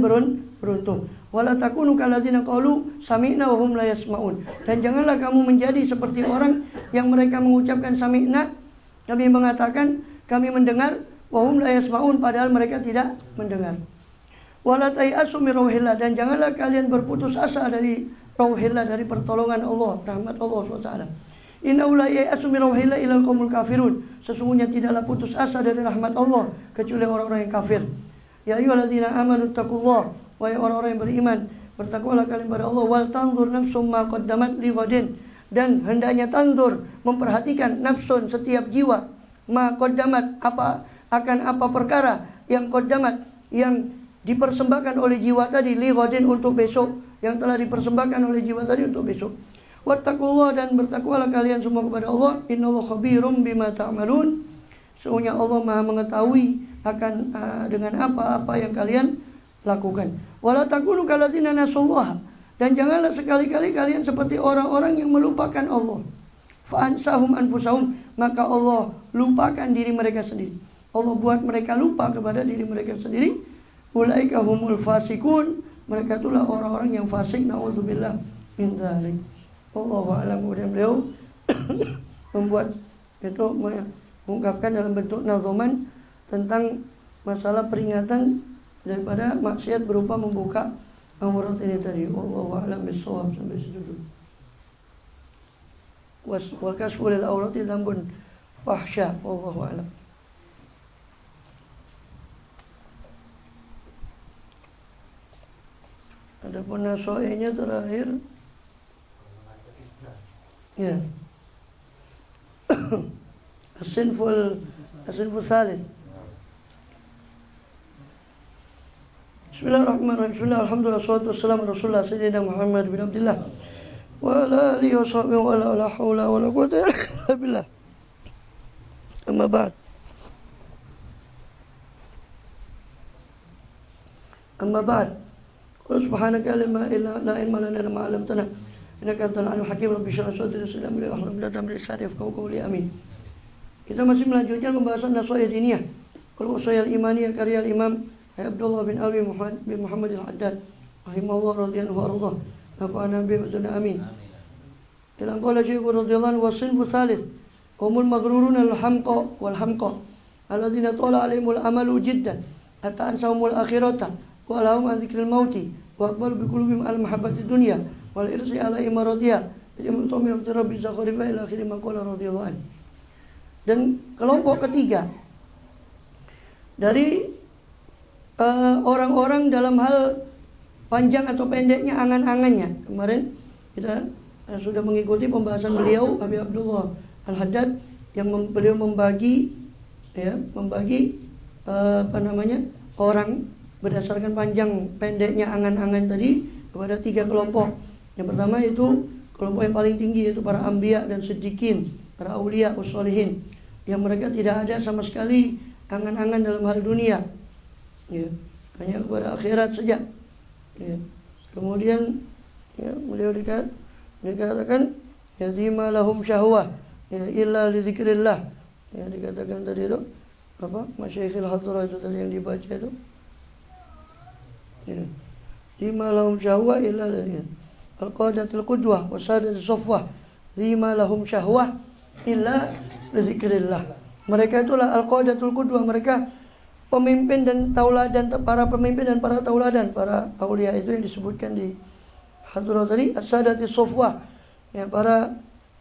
beruntung. Wala takunu kalladzina qalu sami'na wa hum la yasma'un, dan janganlah kamu menjadi seperti orang yang mereka mengucapkan sami'na, kami mengatakan kami mendengar, wa hum la yasma'un, padahal mereka tidak mendengar. Wala tayasu min rauhillah, dan janganlah kalian berputus asa dari rauhillah, dari pertolongan Allah, rahmat Allah SWT. Innahu la yayasu min rauhillah ilal qaumul kafirun, sesungguhnya tidaklah putus asa dari rahmat Allah kecuali orang-orang yang kafir. Ya ayyuhalladzina amanu taqullah, wahai orang-orang yang beriman, bertakwalah kalian pada Allah. Wal tanzur nafsum ma qaddamat lighadin, dan hendaknya tanzur, memperhatikan, nafsun, setiap jiwa, ma qaddamat, apa perkara yang qaddamat, yang dipersembahkan oleh jiwa tadi, lighadin, untuk besok, yang telah dipersembahkan oleh jiwa tadi untuk besok. Wattaqullah, dan bertakwalah kalian semua kepada Allah. Innallaha khabirum bima ta'malun, sesungguhnya Allah Maha mengetahui akan dengan apa-apa yang kalian lakukan. Wala takunu kalladzina nasullah, dan janganlah sekali-kali kalian seperti orang-orang yang melupakan Allah. Fa ansahum anfusahum, maka Allah lupakan diri mereka sendiri. Allah buat mereka lupa kepada diri mereka sendiri. Ulaika humul fasikun, mereka itulah orang-orang yang fasik, naudzubillah min dzalik. Wallahu a'lam. Kemudian beliau membuat itu, mengungkapkan dalam bentuk nazoman tentang masalah peringatan daripada maksiat berupa membuka aurat ini tadi. Wallahu a'lam bissawab. Sampai situ dulu. Wal kasfu lil aurati dzambun fahsya. Wallahu a'lam. Adapun nasoinya terakhir, ya, asinful salis. Bismillahirrahmanirrahim. Bismillah, alhamdulillah, wassalatu wassalamu ala Rasulillah sayyidina Muhammad bin Abdullah wa ala alihi wa sahbihi wa la haula wa la quwwata illa billah. Amma ba'd. Amma ba'd. Subhanaka la ilma lana illa ma 'allamtana innaka antal alimul hakim. Rabbi shrah li sadri wa yassir li amri wahlul 'uqdatam min lisani yafqahu qawli. Amin. Kita masih melanjutkan pembahasan nasihat diniyah wal wasaya imaniyah karya Imam Abdullah bin Alwi bin Muhammad al-Haddad rahimahullah radhiyallahu anhu. Nafa'ana bi wa amin. Dalam qala Syekh radhiyallahu anhu, wasinfu tsalits qawmul maghrurun al-hamqa wal hamqa alladzina tala 'alaihimul amalu jiddan hatta ansahumul akhirata wa lahum an dzikril mauti wa aqbalu bi qulubihim al mahabbati dunya wal irsi ala imaradiyah yajmu tamir rabbi zakharifa ila akhir ma qala radhiyallahu anhu. Dan kelompok ketiga dari orang-orang dalam hal panjang atau pendeknya angan-angannya. Kemarin kita sudah mengikuti pembahasan beliau Habib Abdullah Al-Haddad yang beliau membagi orang berdasarkan panjang pendeknya angan-angan tadi kepada 3 kelompok. Yang pertama itu kelompok yang paling tinggi, yaitu para anbiya dan siddiqin, para aulia usholihin, yang mereka tidak ada sama sekali angan-angan dalam hal dunia, ya, hanya kepada akhirat saja, ya. Kemudian ya, beliau dikatakan yazima lahum syahwah ya, illa li dzikrillah, ya, dikatakan tadi itu apa masyayikhil hadrah itu tadi yang dibaca itu, ya, zima lahum syahwah illa al-qadatul qudwah wa sadatul safwah, zima lahum syahwah illa li dzikrillah. Mereka itulah al-qadatul qudwah, mereka pemimpin dan tauladan, para pemimpin dan para tauladan, para aulia itu yang disebutkan di hadrah tadi, as-sadatus safwah, ya, para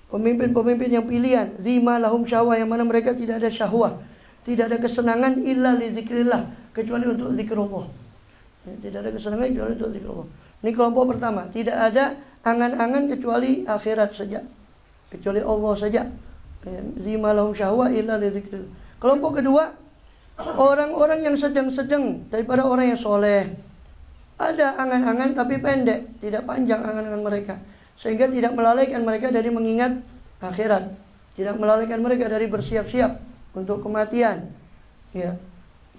pemimpin-pemimpin yang pilihan, zima lahum syahwah, yang mana mereka tidak ada syahwah, tidak ada kesenangan illa li dzikrillah, kecuali untuk zikrullah. Ya, tidak ada kesenangan kecuali untuk zikrullah. Ini kelompok pertama, tidak ada angan-angan kecuali akhirat saja, kecuali Allah saja. Ya, zima lahum syahwah illa li dzikrillah. Kelompok kedua, orang-orang yang sedang-sedang daripada orang yang soleh. Ada angan-angan tapi pendek, tidak panjang angan-angan mereka, sehingga tidak melalaikan mereka dari mengingat akhirat, tidak melalaikan mereka dari bersiap-siap untuk kematian. Ya,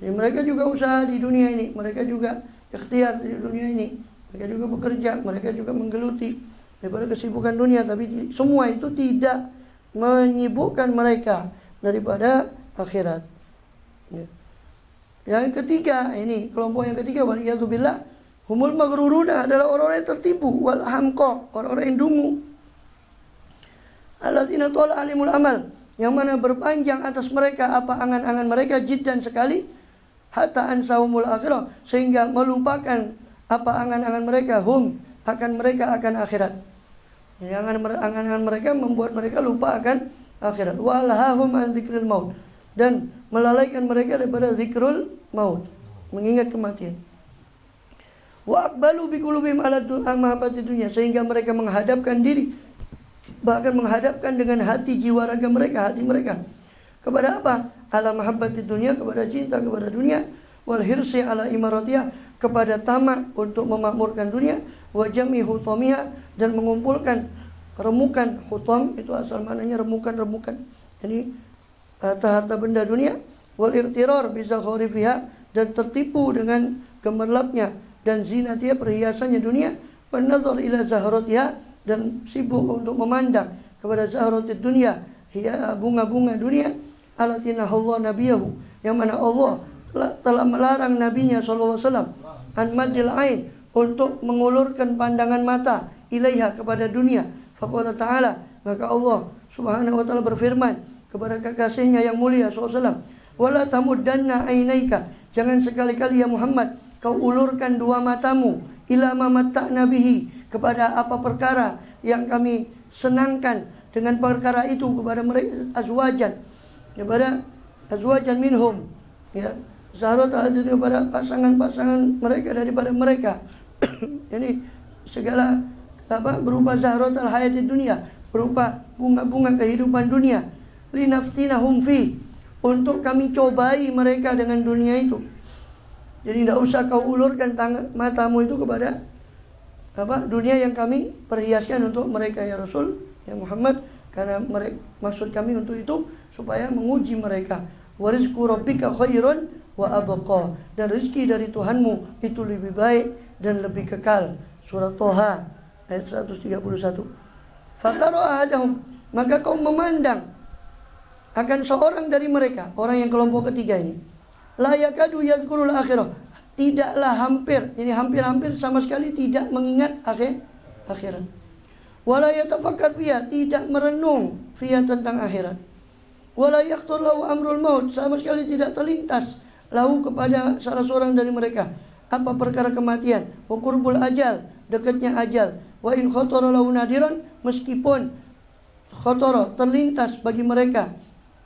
jadi mereka juga usaha di dunia ini, mereka juga ikhtiar di dunia ini, mereka juga bekerja, mereka juga menggeluti daripada kesibukan dunia, tapi semua itu tidak menyibukkan mereka daripada akhirat. Ya. Yang ketiga, ini kelompok yang ketiga, waliyadzubillah, humul maghruruna, adalah orang-orang yang tertipu, wal hamqa, orang-orang yang dungu. Alladzina tala alimul amal, yang mana berpanjang atas mereka apa angan-angan mereka jiddan sekali, hatta ansahumul akhirah, sehingga melupakan apa angan-angan mereka, mereka akan akhirat. Jadi angan-angan mereka membuat mereka lupa akan akhirat. Wa alhahum an dzikril maut, dan melalaikan mereka daripada zikrul maut, mengingat kematian. Wa aqbalu bi qulubihim ala mahabbati dunya, sehingga mereka menghadapkan diri, bahkan menghadapkan dengan hati jiwa raga mereka, hati mereka kepada apa? Ala mahabbati dunya, kepada cinta kepada dunia, wal hirsi ala imaratiyah, kepada tamak untuk memakmurkan dunia, wa jami hutamiha, dan mengumpulkan remukan. Hutam itu asal maknanya remukan-remukan, ini harta-harta benda dunia. Wal iqtirar bi zakharifiha, dan tertipu dengan gemerlapnya dan zinatiha, perhiasannya dunia. Wan nazar ila zahratiha, dan sibuk untuk memandang kepada zahratid dunia, hiya bunga-bunga dunia. Alatina Allah nabiyahu, yang mana Allah telah melarang nabinya sallallahu alaihi wasallam an madil ain, untuk mengulurkan pandangan mata ilaiha, kepada dunia. Faqala ta'ala, maka Allah subhanahu wa ta'ala berfirman kepada kekasihnya yang mulia sallallahu alaihi wasallam, wala tamuddanna ainaika, jangan sekali-kali ya Muhammad kau ulurkan dua matamu, ila ma matta'na bihi, kepada apa perkara yang kami senangkan dengan perkara itu, kepada mereka azwajan, kepada azwajan minhum, ya, zaharat itu kepada pasangan-pasangan mereka daripada mereka. Ini segala berupa zaharat al-hayatid dunia, berupa bunga-bunga kehidupan dunia. Linaftinahum fi, untuk kami cobai mereka dengan dunia itu. Jadi tidak usah kau ulurkan matamu itu kepada dunia yang kami perhiaskan untuk mereka ya Rasul, ya Muhammad, karena maksud kami untuk itu supaya menguji mereka. Wa rizqu rabbika khairun wa abqa, dan rezeki dari Tuhanmu itu lebih baik dan lebih kekal. Surah Toha ayat 131. Fatara ahadahum, maka kau memandang akan seorang dari mereka, orang yang kelompok ketiga ini, la yakadu yadhkurul akhirah, tidaklah hampir, ini hampir-hampir sama sekali tidak mengingat akhirat. Wala yatafakkar fiha, tidak merenung fiha, tentang akhirat. Wala yaqtur lahu amrul maut, sama sekali tidak terlintas lahu, kepada salah seorang dari mereka, apa perkara kematian. Wa qurbul ajal, dekatnya ajal. Wa in khatara lahu nadiran, meskipun khatara terlintas bagi mereka,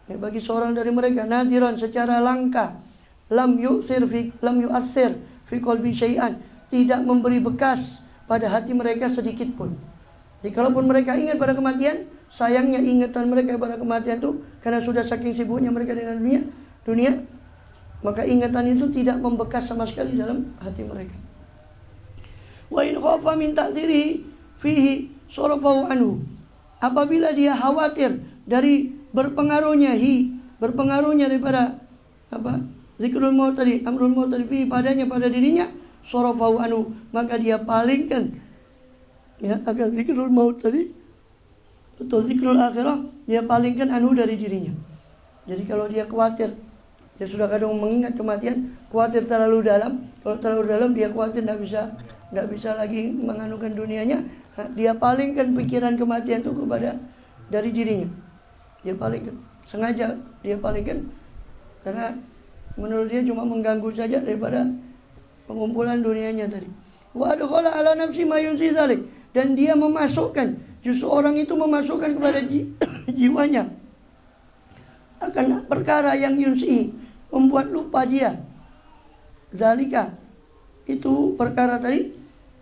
bagi seorang dari mereka, nadiran secara langka, lam yu'assir fi qalbi syai'an, tidak memberi bekas pada hati mereka sedikit pun. Jadi kalaupun mereka ingat pada kematian, sayangnya ingatan mereka pada kematian itu karena sudah saking sibuknya mereka dengan dunia, maka ingatan itu tidak membekas sama sekali dalam hati mereka. Wa in khafa min ta'zirihi fihi sarafahu anhu, apabila dia khawatir dari berpengaruhnya daripada zikrul maut tadi, amrul maut tadi, fi, padanya, pada dirinya, sarafahu anhu, maka dia palingkan, ya, akan zikrul maut tadi atau zikrul akhirah, dia palingkan anhu, dari dirinya. Jadi kalau dia khawatir, dia sudah kadang mengingat kematian, khawatir terlalu dalam. Kalau terlalu dalam, dia khawatir tidak bisa lagi menganukan dunianya, dia palingkan pikiran kematian itu dari dirinya. Dia palingkan, sengaja dia palingkan, karena menurut dia cuma mengganggu saja daripada pengumpulan dunianya tadi. Wa adkhala ala nafsi ma yunsi dzalik, dan dia memasukkan, justru orang itu memasukkan kepada jiwanya akan perkara yang yunsi, membuat lupa dia. Zalika, itu perkara tadi,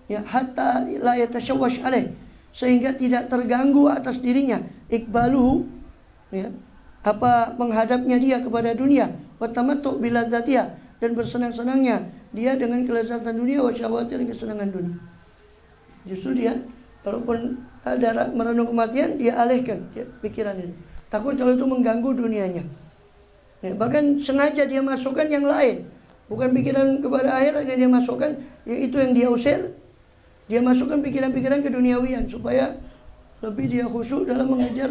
ya, hatta la yatashawwash alaih, sehingga tidak terganggu atas dirinya, ikbaluhu, ya, apa menghadapnya dia kepada dunia, wa tamattu biladzatiha, dan bersenang-senangnya dia dengan kelezatan dunia, wa syahwati, dan kesenangan dunia. Justru dia walaupun ada merenung kematian, dia alihkan pikiran itu. Takut kalau itu mengganggu dunianya. Bahkan sengaja dia masukkan yang lain, bukan pikiran kepada akhirat yang dia masukkan, itu yang dia usir. Dia masukkan pikiran-pikiran keduniawian supaya lebih dia khusyuk dalam mengejar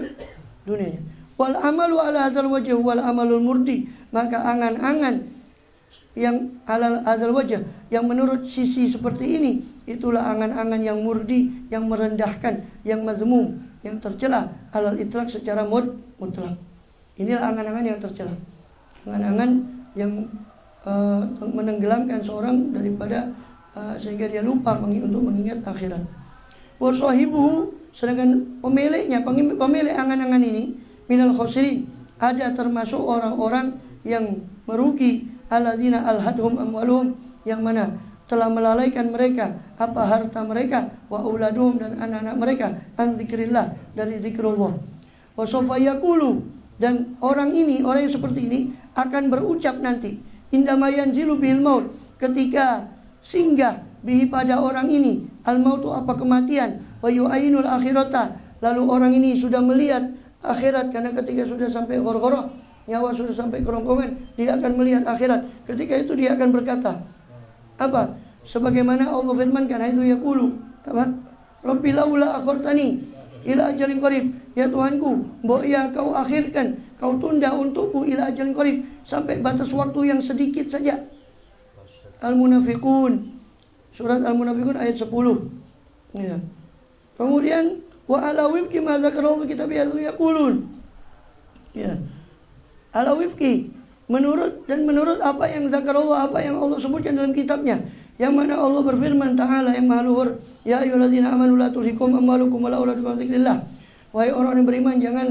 dunianya. Wal amalu ala hadzal wajh wal amalul murdi, maka angan-angan yang ala hadzal wajh, yang menurut sisi seperti ini, itulah angan-angan yang murdi, yang merendahkan, yang mazmum, yang tercela, alal itlaq secara mutlak. Inilah angan-angan yang tercela, angan-angan yang menenggelamkan seorang daripada sehingga dia lupa untuk mengingat akhirat. Wa sahibuhu, sedangkan pemiliknya, pemilik angan-angan ini, minal khosirin, ada termasuk orang-orang yang merugi, alladzina alhadhum amwaluhum, yang mana telah melalaikan mereka apa harta mereka, wa auladuhum, dan anak-anak mereka, an zikrillah, dari zikrullah. Wa sawfa yaqulu, dan orang ini, orang yang seperti ini akan berucap nanti, indama yanzilu bil maut, ketika singgah bihi pada orang ini al mautu, apa kematian, wa yu'ainul akhirata, lalu orang ini sudah melihat akhirat, karena ketika sudah sampai ghorghoroh, nyawa sudah sampai kerongkongan, dia akan melihat akhirat. Ketika itu dia akan berkata apa? Sebagaimana Allah firmankan, itu yaqulu apa? Rabbi laula akhartani ila ajalin qarib, ya Tuhanku, mbok ya kau akhirkan, kau tunda untukku ila ajalin qarib, sampai batas waktu yang sedikit saja. Al-Munafiqun, surat Al-Munafiqun ayat 10. Ya. Kemudian wa ala wifqi ma zakarallahu kitab yaqulun. Ya. Ala wifqi, menurut apa yang zakarallah, apa yang Allah sebutkan dalam kitabnya, yang mana Allah berfirman ta'ala yang maha luhur, ya ayyuhalladzina amanu la tulhikum amwalukum wala auladukum an dzikrillah. Wahai orang yang beriman, jangan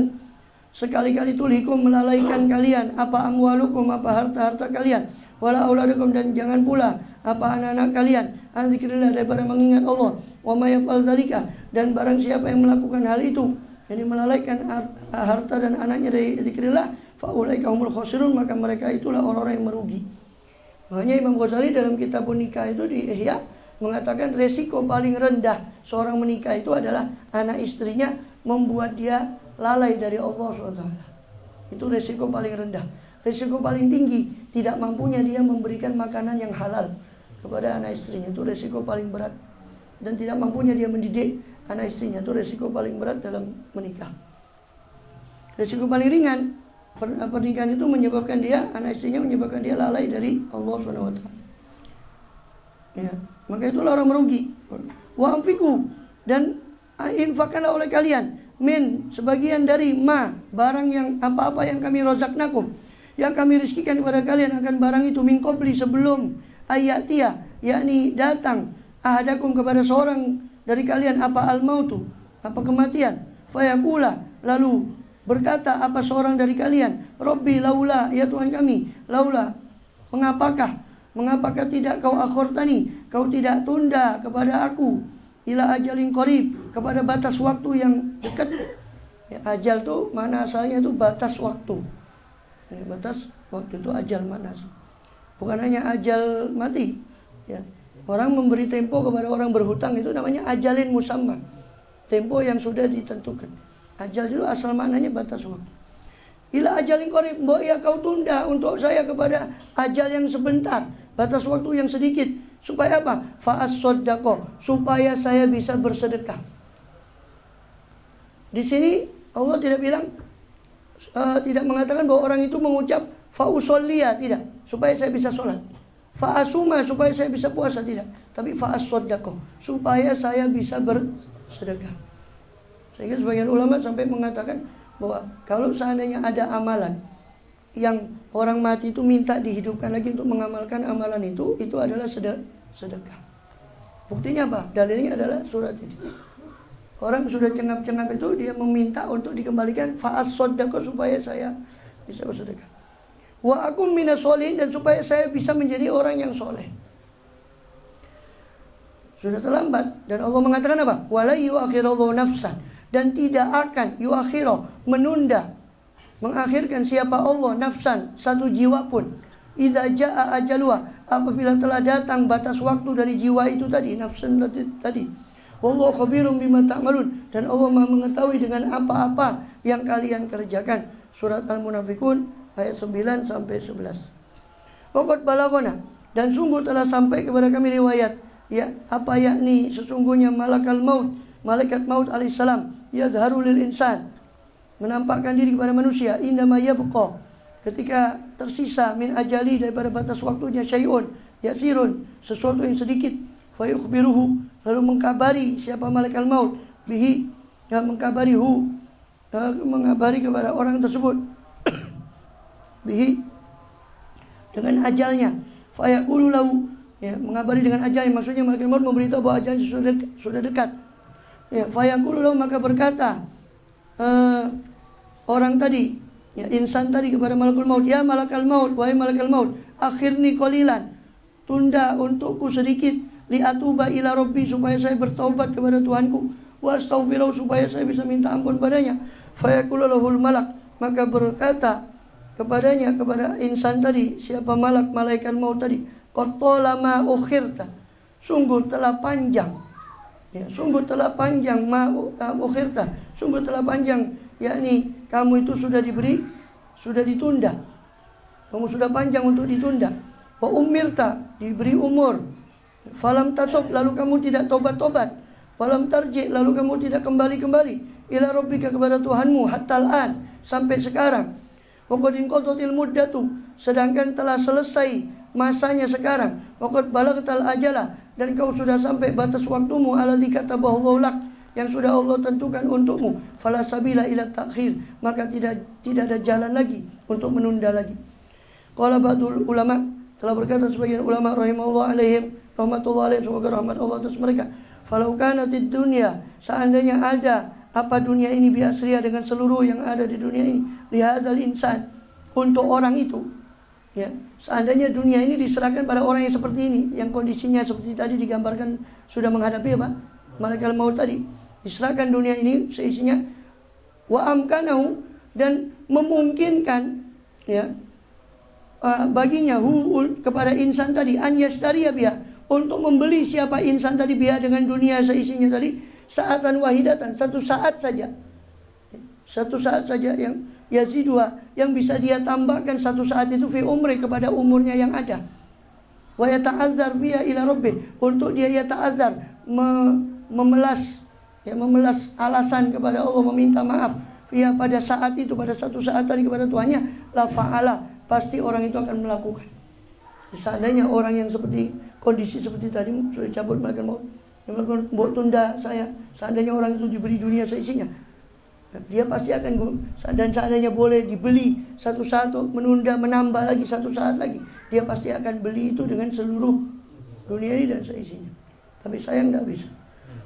sekali-kali tulhikum, melalaikan kalian, apa amwalukum, apa harta-harta kalian, wala auladukum, dan jangan pula apa anak-anak kalian, an dzikrillah, daripada mengingat Allah. Wa may yaf'al dzalika, dan barang siapa yang melakukan hal itu, jadi melalaikan harta dan anaknya dari dzikrillah, fa ulaika humul khasirun, maka mereka itulah orang-orang yang merugi. Makanya Imam Ghazali dalam kitab nikah itu di Ihya mengatakan resiko paling rendah seorang menikah itu adalah anak istrinya membuat dia lalai dari Allah SWT. Itu resiko paling rendah. Resiko paling tinggi, tidak mampunya dia memberikan makanan yang halal kepada anak istrinya, itu resiko paling berat. Dan tidak mampunya dia mendidik anak istrinya, itu resiko paling berat dalam menikah. Resiko paling ringan, pernikahan itu menyebabkan dia, anak istrinya menyebabkan dia lalai dari Allah SWT. Ya, maka itulah orang merugi. Wa anfiqu, dan infakkanlah oleh kalian, min, sebagian dari ma, barang yang apa-apa yang kami rozaknakum, yang kami rizkikan kepada kalian, akan barang itu min qabli, sebelum ayatia, yakni datang ahadakum, kepada seorang dari kalian, apa al-mautu, apa kematian, fayaqula, lalu berkata apa seorang dari kalian, Rabbi laula, ya Tuhan kami, laula, mengapakah tidak kau akhortani, kau tidak tunda kepada aku, ila ajalin qarib, kepada batas waktu yang dekat. Ya, ajal tuh mana asalnya itu batas waktu. Ya, batas waktu itu ajal mana? Bukan hanya ajal mati. Ya. Orang memberi tempo kepada orang berhutang itu namanya ajalin musamma, tempo yang sudah ditentukan. Ajal itu asal maknanya batas waktu. Ila ajalin qarib, mbok ya kau tunda untuk saya kepada ajal yang sebentar, batas waktu yang sedikit. Supaya apa? Fa'as-soddaqo, supaya saya bisa bersedekah. Di sini Allah tidak bilang, tidak mengatakan bahwa orang itu mengucap fa'usolliya, tidak, supaya saya bisa sholat. Fa'asuma, supaya saya bisa puasa, tidak. Tapi fa'as-soddaqo, supaya saya bisa bersedekah. Sehingga sebagian ulama sampai mengatakan bahwa kalau seandainya ada amalan yang orang mati itu minta dihidupkan lagi untuk mengamalkan amalan itu adalah sedekah. Buktinya apa? Dalilnya adalah surat ini. Orang sudah cengap-cengap itu, dia meminta untuk dikembalikan, fa'as soddaqo, supaya saya bisa bersedekah. Wa akum minas sholihin, dan supaya saya bisa menjadi orang yang soleh. Sudah terlambat, dan Allah mengatakan apa? Wala yu'akhirallahu nafsan, dan tidak akan yu'akhiro, menunda mengakhirkan siapa Allah nafsan, satu jiwa pun, idza jaa ajaluha, apabila telah datang batas waktu dari jiwa itu tadi, nafsan tadi. Wallahu khabirum bima ta'malun, dan Allah Maha mengetahui dengan apa-apa yang kalian kerjakan. Surat Al-Munafikun ayat 9 sampai 11. Waqad balagona, dan sungguh telah sampai kepada kami riwayat, ya, apa yakni sesungguhnya malaikat maut alaihissalam yazharu lil insan, menampakkan diri kepada manusia, indama yabqa, ketika tersisa min ajali, daripada batas waktunya, syai'un yasirun, sesuatu yang sedikit, fayukhbiruhu, lalu mengkabari siapa malaikat maut, bihi, mengkabari kepada orang tersebut bihi, dengan ajalnya, fayaqulu lahu, ya, mengabari dengan ajalnya, maksudnya malaikat maut memberitahu bahwa ajalnya sudah dekat, ya, fayaqulu lahu, maka berkata orang tadi, ya, insan tadi kepada malakul maut, ya malakal maut, wahai malakal maut, akhirni qalilan, tunda untukku sedikit, li'atuba ila rabbi, supaya saya bertaubat kepada Tuhanku, wa astaghfiruh, supaya saya bisa minta ampun padanya. Fayaqulu lahul malak, maka berkata kepadanya, kepada insan tadi, siapa malaikat maut tadi, qad talama ukhirta, sungguh telah panjang, ya, sungguh telah panjang, ukhirta, sungguh telah panjang, yakni kamu itu sudah ditunda, kamu sudah panjang untuk ditunda. Wa umirta, diberi umur, falam tatub, lalu kamu tidak tobat-tobat, falam tarji, lalu kamu tidak kembali ila rabbika, kepada Tuhanmu, hatta an, sampai sekarang. Wa qad inqadhatil muddatu, sedangkan telah selesai masanya sekarang. Wa qad balagtal ajala, dan kau sudah sampai batas waktumu, alladzi katabahu lak, yang sudah Allah tentukan untukmu. Fala sabila ila ta'khir, maka tidak ada jalan lagi untuk menunda lagi. Qala ba'dul ulama, telah berkata sebagian ulama rahimahullah alaihim, rahmatullah alaihim, semoga rahmat Allah atas mereka, falau kanatid dunya, seandainya ada apa dunia ini, biasria, dengan seluruh yang ada di dunia ini, lihadzal insan, untuk orang itu, ya, seandainya dunia ini diserahkan pada orang yang seperti ini, yang kondisinya seperti tadi digambarkan, sudah menghadapi apa? Malaikat maut tadi, diserahkan dunia ini seisinya, wa amkanahu, dan memungkinkan, ya, baginya kepada insan tadi, an yashtariya biha, untuk membeli siapa insan tadi biha, dengan dunia seisinya tadi, saatan wahidatan, satu saat saja, yang yazidua, yang bisa dia tambahkan satu saat itu, fi umri, kepada umurnya yang ada, wa yata'azzar fiha ila rabbih, untuk dia yata'azzar, memelas alasan kepada Allah, meminta maaf, fiha, pada saat itu, pada satu saat tadi kepada Tuhannya, la fa'ala, pasti orang itu akan melakukan. Seandainya orang yang seperti kondisi seperti tadi, sudah cabut malaikat maut, buat tunda saya, seandainya orang itu diberi dunia seisinya, dia pasti akan, dan seandainya boleh dibeli satu-satu, menunda, menambah lagi satu saat lagi, dia pasti akan beli itu dengan seluruh dunia ini dan seisinya. Tapi sayang tidak bisa.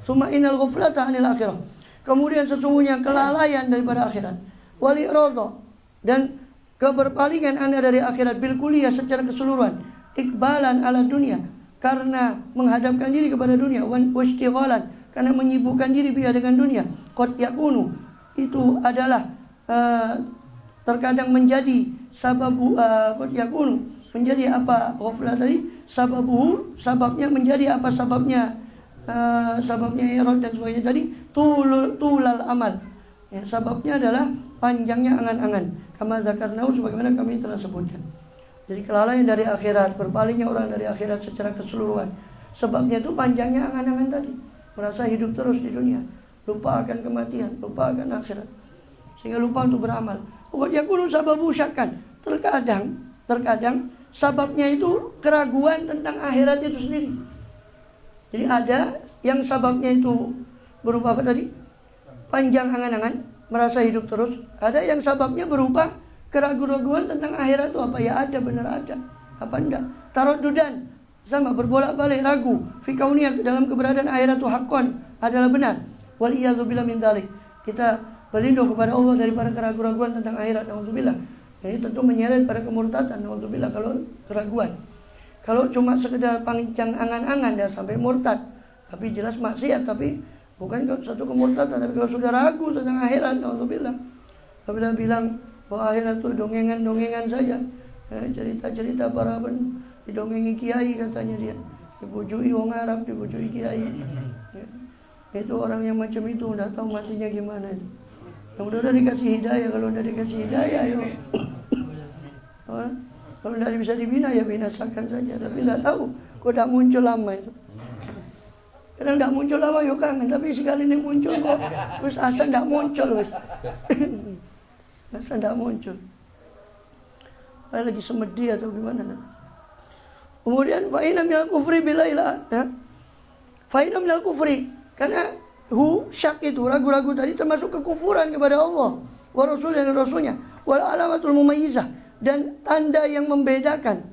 Summa innal ghaflata 'anil akhirah, kemudian sesungguhnya kelalaian daripada akhirat, wal i'radha, dan keberpalingan Anda dari akhirat, bil kulliyah, secara keseluruhan, ikbalan ala dunia, karena menghadapkan diri kepada dunia, wastighalan, karena menyibukkan diri biha, dengan dunia, qad yakunu, itu adalah terkadang menjadi sababu, qad yakunu, menjadi apa ghaflah tadi, sababu, sababnya menjadi apa, sababnya irad dan sebagainya tadi, tulal amal, ya, sababnya adalah panjangnya angan-angan, kama zakarnahu, sebagaimana kami telah sebutkan. Jadi kelalaian dari akhirat, berpalingnya orang dari akhirat secara keseluruhan, sebabnya itu panjangnya angan-angan tadi, merasa hidup terus di dunia, lupa akan kematian, lupa akan akhirat, sehingga lupa untuk beramal. Pokoknya kuno sababu syakkan, terkadang sababnya itu keraguan tentang akhirat itu sendiri. Jadi ada yang sababnya itu berupa apa tadi? Panjang angan-angan, merasa hidup terus. Ada yang sababnya berupa keraguan-raguan tentang akhirat itu apa, ya ada, benar ada, apa enggak. Taraddudan, sama, berbolak-balik, ragu, fi kauniyah, dalam keberadaan akhirat itu hakon, adalah benar. Wal iyadzu billah min dzalik, kita berlindung kepada Allah daripada keraguan-raguan tentang akhirat, naudzubillah. Ini tentu menyeret pada kemurtadan, naudzubillah, kalau keraguan. Kalau cuma sekedar panjang angan-angan dan sampai murtad, tapi jelas maksiat, tapi bukan satu kemurtadan. Tapi kalau sudah ragu tentang akhirat, naudzubillah, apabila bilang bahwa akhirat itu dongengan-dongengan saja. Cerita-cerita para didongengi kiai katanya dia. Dibujui wong Arab, dibujui kiai. Ya. Itu orang yang macam itu udah tahu matinya gimana itu. Yang udah dikasih hidayah, kalau udah dikasih hidayah ayo. Kalau tidak bisa dibina ya binasakan saja, tapi tidak tahu kok tidak muncul lama itu. Kadang tidak muncul lama yuk kangen, tapi sekali ini muncul kok terus asa tidak muncul wis. Asa tidak muncul. Lagi semedi atau gimana? Kemudian fa'ina minal kufri bila ilah, ya. Fa'ina minal kufri, karena syak itu ragu-ragu tadi termasuk kekufuran kepada Allah wa Rasul dan Rasulnya, wal alamatul mumayyizah, dan tanda yang membedakan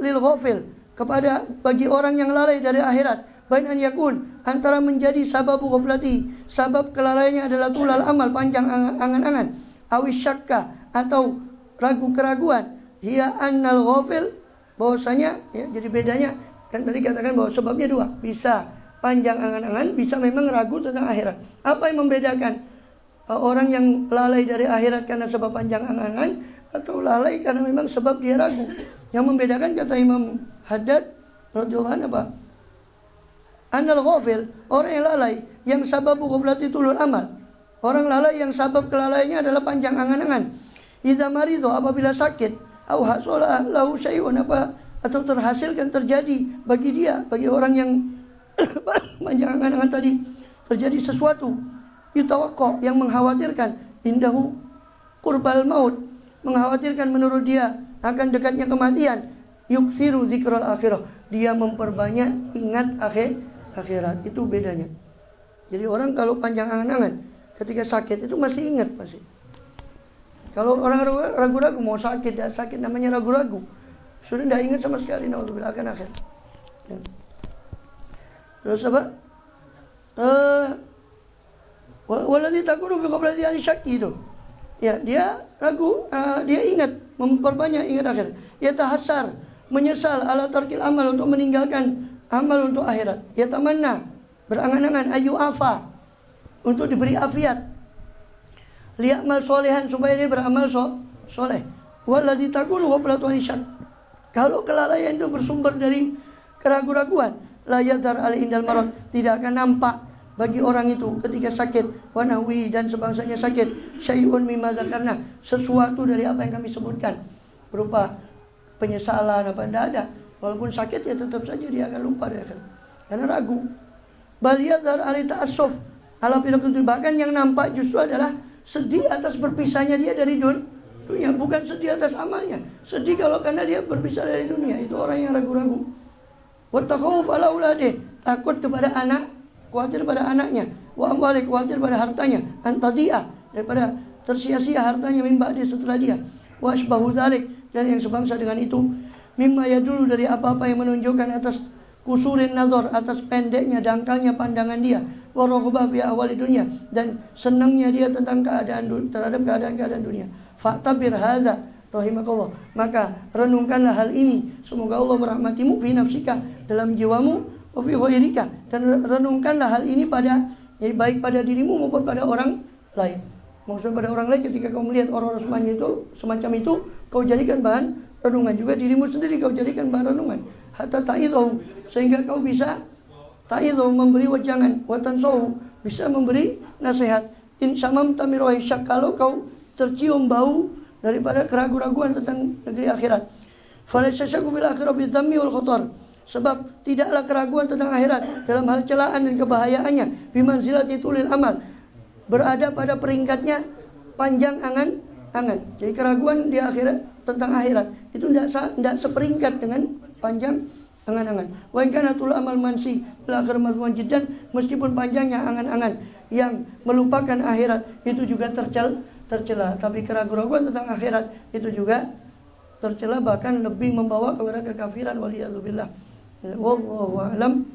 lil ghafil kepada bagi orang yang lalai dari akhirat, bain an yakun, antara menjadi sababu ghaflati, sabab kelalaiannya adalah tulal amal, panjang angan-angan, awis syakka, atau ragu keraguan, hiya annal ghafil, bahwasanya ya, jadi bedanya kan tadi katakan bahwa sebabnya dua, bisa panjang angan-angan, bisa memang ragu tentang akhirat. Apa yang membedakan orang yang lalai dari akhirat karena sebab panjang angan-angan, atau lalai karena memang sebab dia ragu? Yang membedakan kata Imam Haddad radhiyallahu anhu apa? Annal ghafil, orang yang lalai, yang sababu ghaflati tulul amal. Orang lalai yang sabab kelalaiannya adalah panjang angan-angan. Idza maridho, apabila sakit, au hasala lahu syai'un, apa atau terhasilkan terjadi bagi dia, bagi orang yang panjang angan-angan tadi, terjadi sesuatu yutawakko, yang mengkhawatirkan, indahu qurbal maut, mengkhawatirkan menurut dia akan dekatnya kematian, yuksiru zikral akhirah, dia memperbanyak ingat akhirat. Itu bedanya. Jadi orang kalau panjang angan-angan ketika sakit itu masih ingat pasti. Kalau orang ragu-ragu mau sakit, ya sakit, namanya ragu-ragu, sudah tidak ingat sama sekali, naudzubillah, akan akhirat. Ya. Terus apa? Waladhi takunu fi qablati an syakki itu. Ya, dia ragu, dia ingat, memperbanyak ingat akhirat. Ya tahassar, menyesal ala tarkil amal, untuk meninggalkan amal untuk akhirat. Ya tamanna, berangan-angan, ayu afa, untuk diberi afiat. Li'amal solehan, supaya dia beramal soleh. Waladhi takunu ghaflatu an syak. Kalau kelalaian itu bersumber dari keraguan-raguan, la yadhar alaihi indal marad, tidak akan nampak bagi orang itu ketika sakit, wa nahwi, dan sebangsanya sakit, syai'un mimma zakarna, sesuatu dari apa yang kami sebutkan, berupa penyesalan apa, tidak ada. Walaupun sakit ya tetap saja dia akan lupa, dia akan, karena ragu. Bal yadhar alaihi ta'assuf ala firaqatul, bahkan yang nampak justru adalah sedih atas berpisahnya dia dari dunia, bukan sedih atas amalnya. Sedih kalau karena dia berpisah dari dunia. Itu orang yang ragu-ragu. Wa takhawuf ala auladih, takut kepada anak, khawatir pada anaknya. Wa amwali, khawatir pada hartanya. Antadiyah, daripada tersia-sia hartanya mimba dia setelah dia. Wa asbahu dzalik, dan yang sebangsa dengan itu. Mimma yadulu, dari apa-apa yang menunjukkan atas kusurin nazar, atas pendeknya, dangkalnya pandangan dia. Wa raghbah fi awali dunia, dan senangnya dia tentang terhadap keadaan dunia. Fa'tabir hadza rahimakallah, maka renungkanlah hal ini, semoga Allah merahmatimu, fi nafsika, dalam jiwamu, wa fi ghairika, dan renungkanlah hal ini pada, jadi baik pada dirimu maupun pada orang lain. Maksud pada orang lain, ketika kau melihat orang-orang semacam itu, kau jadikan bahan renungan. Juga dirimu sendiri kau jadikan bahan renungan. Hatta ta'idhu, sehingga kau bisa ta'idhu, memberi wajangan, wa tansahu, bisa memberi nasihat. In samam tamirohi syak, kalau kau tercium bau daripada keraguan-raguan tentang negeri akhirat. Falaysa syakku fil akhirah fi dhammi wal khatar, sebab tidaklah keraguan tentang akhirat dalam hal celaan dan kebahayaannya, bimanzilati tulil amal, berada pada peringkatnya panjang angan-angan. Jadi keraguan di akhirat, tentang akhirat, itu tidak seperingkat dengan panjang angan-angan. Wa in kana tul amal mansi fil akhir mazmun jiddan, meskipun panjangnya angan-angan yang melupakan akhirat itu juga tercela, tapi keraguan-raguan tentang akhirat itu juga tercela, bahkan lebih membawa kepada kekafiran, waliyadzubillah. Wallahu a'lam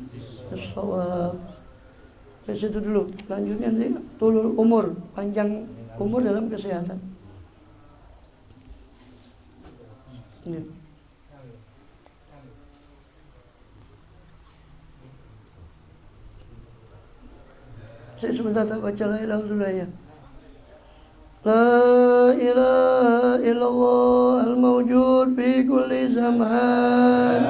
bishawab. Dari situ dulu. Lanjutnya nanti tulul umur, panjang umur dalam kesehatan. Ya. Saya sebentar tak baca la ilaha illallah ya. La إله إلا الله الموجود في كل زمان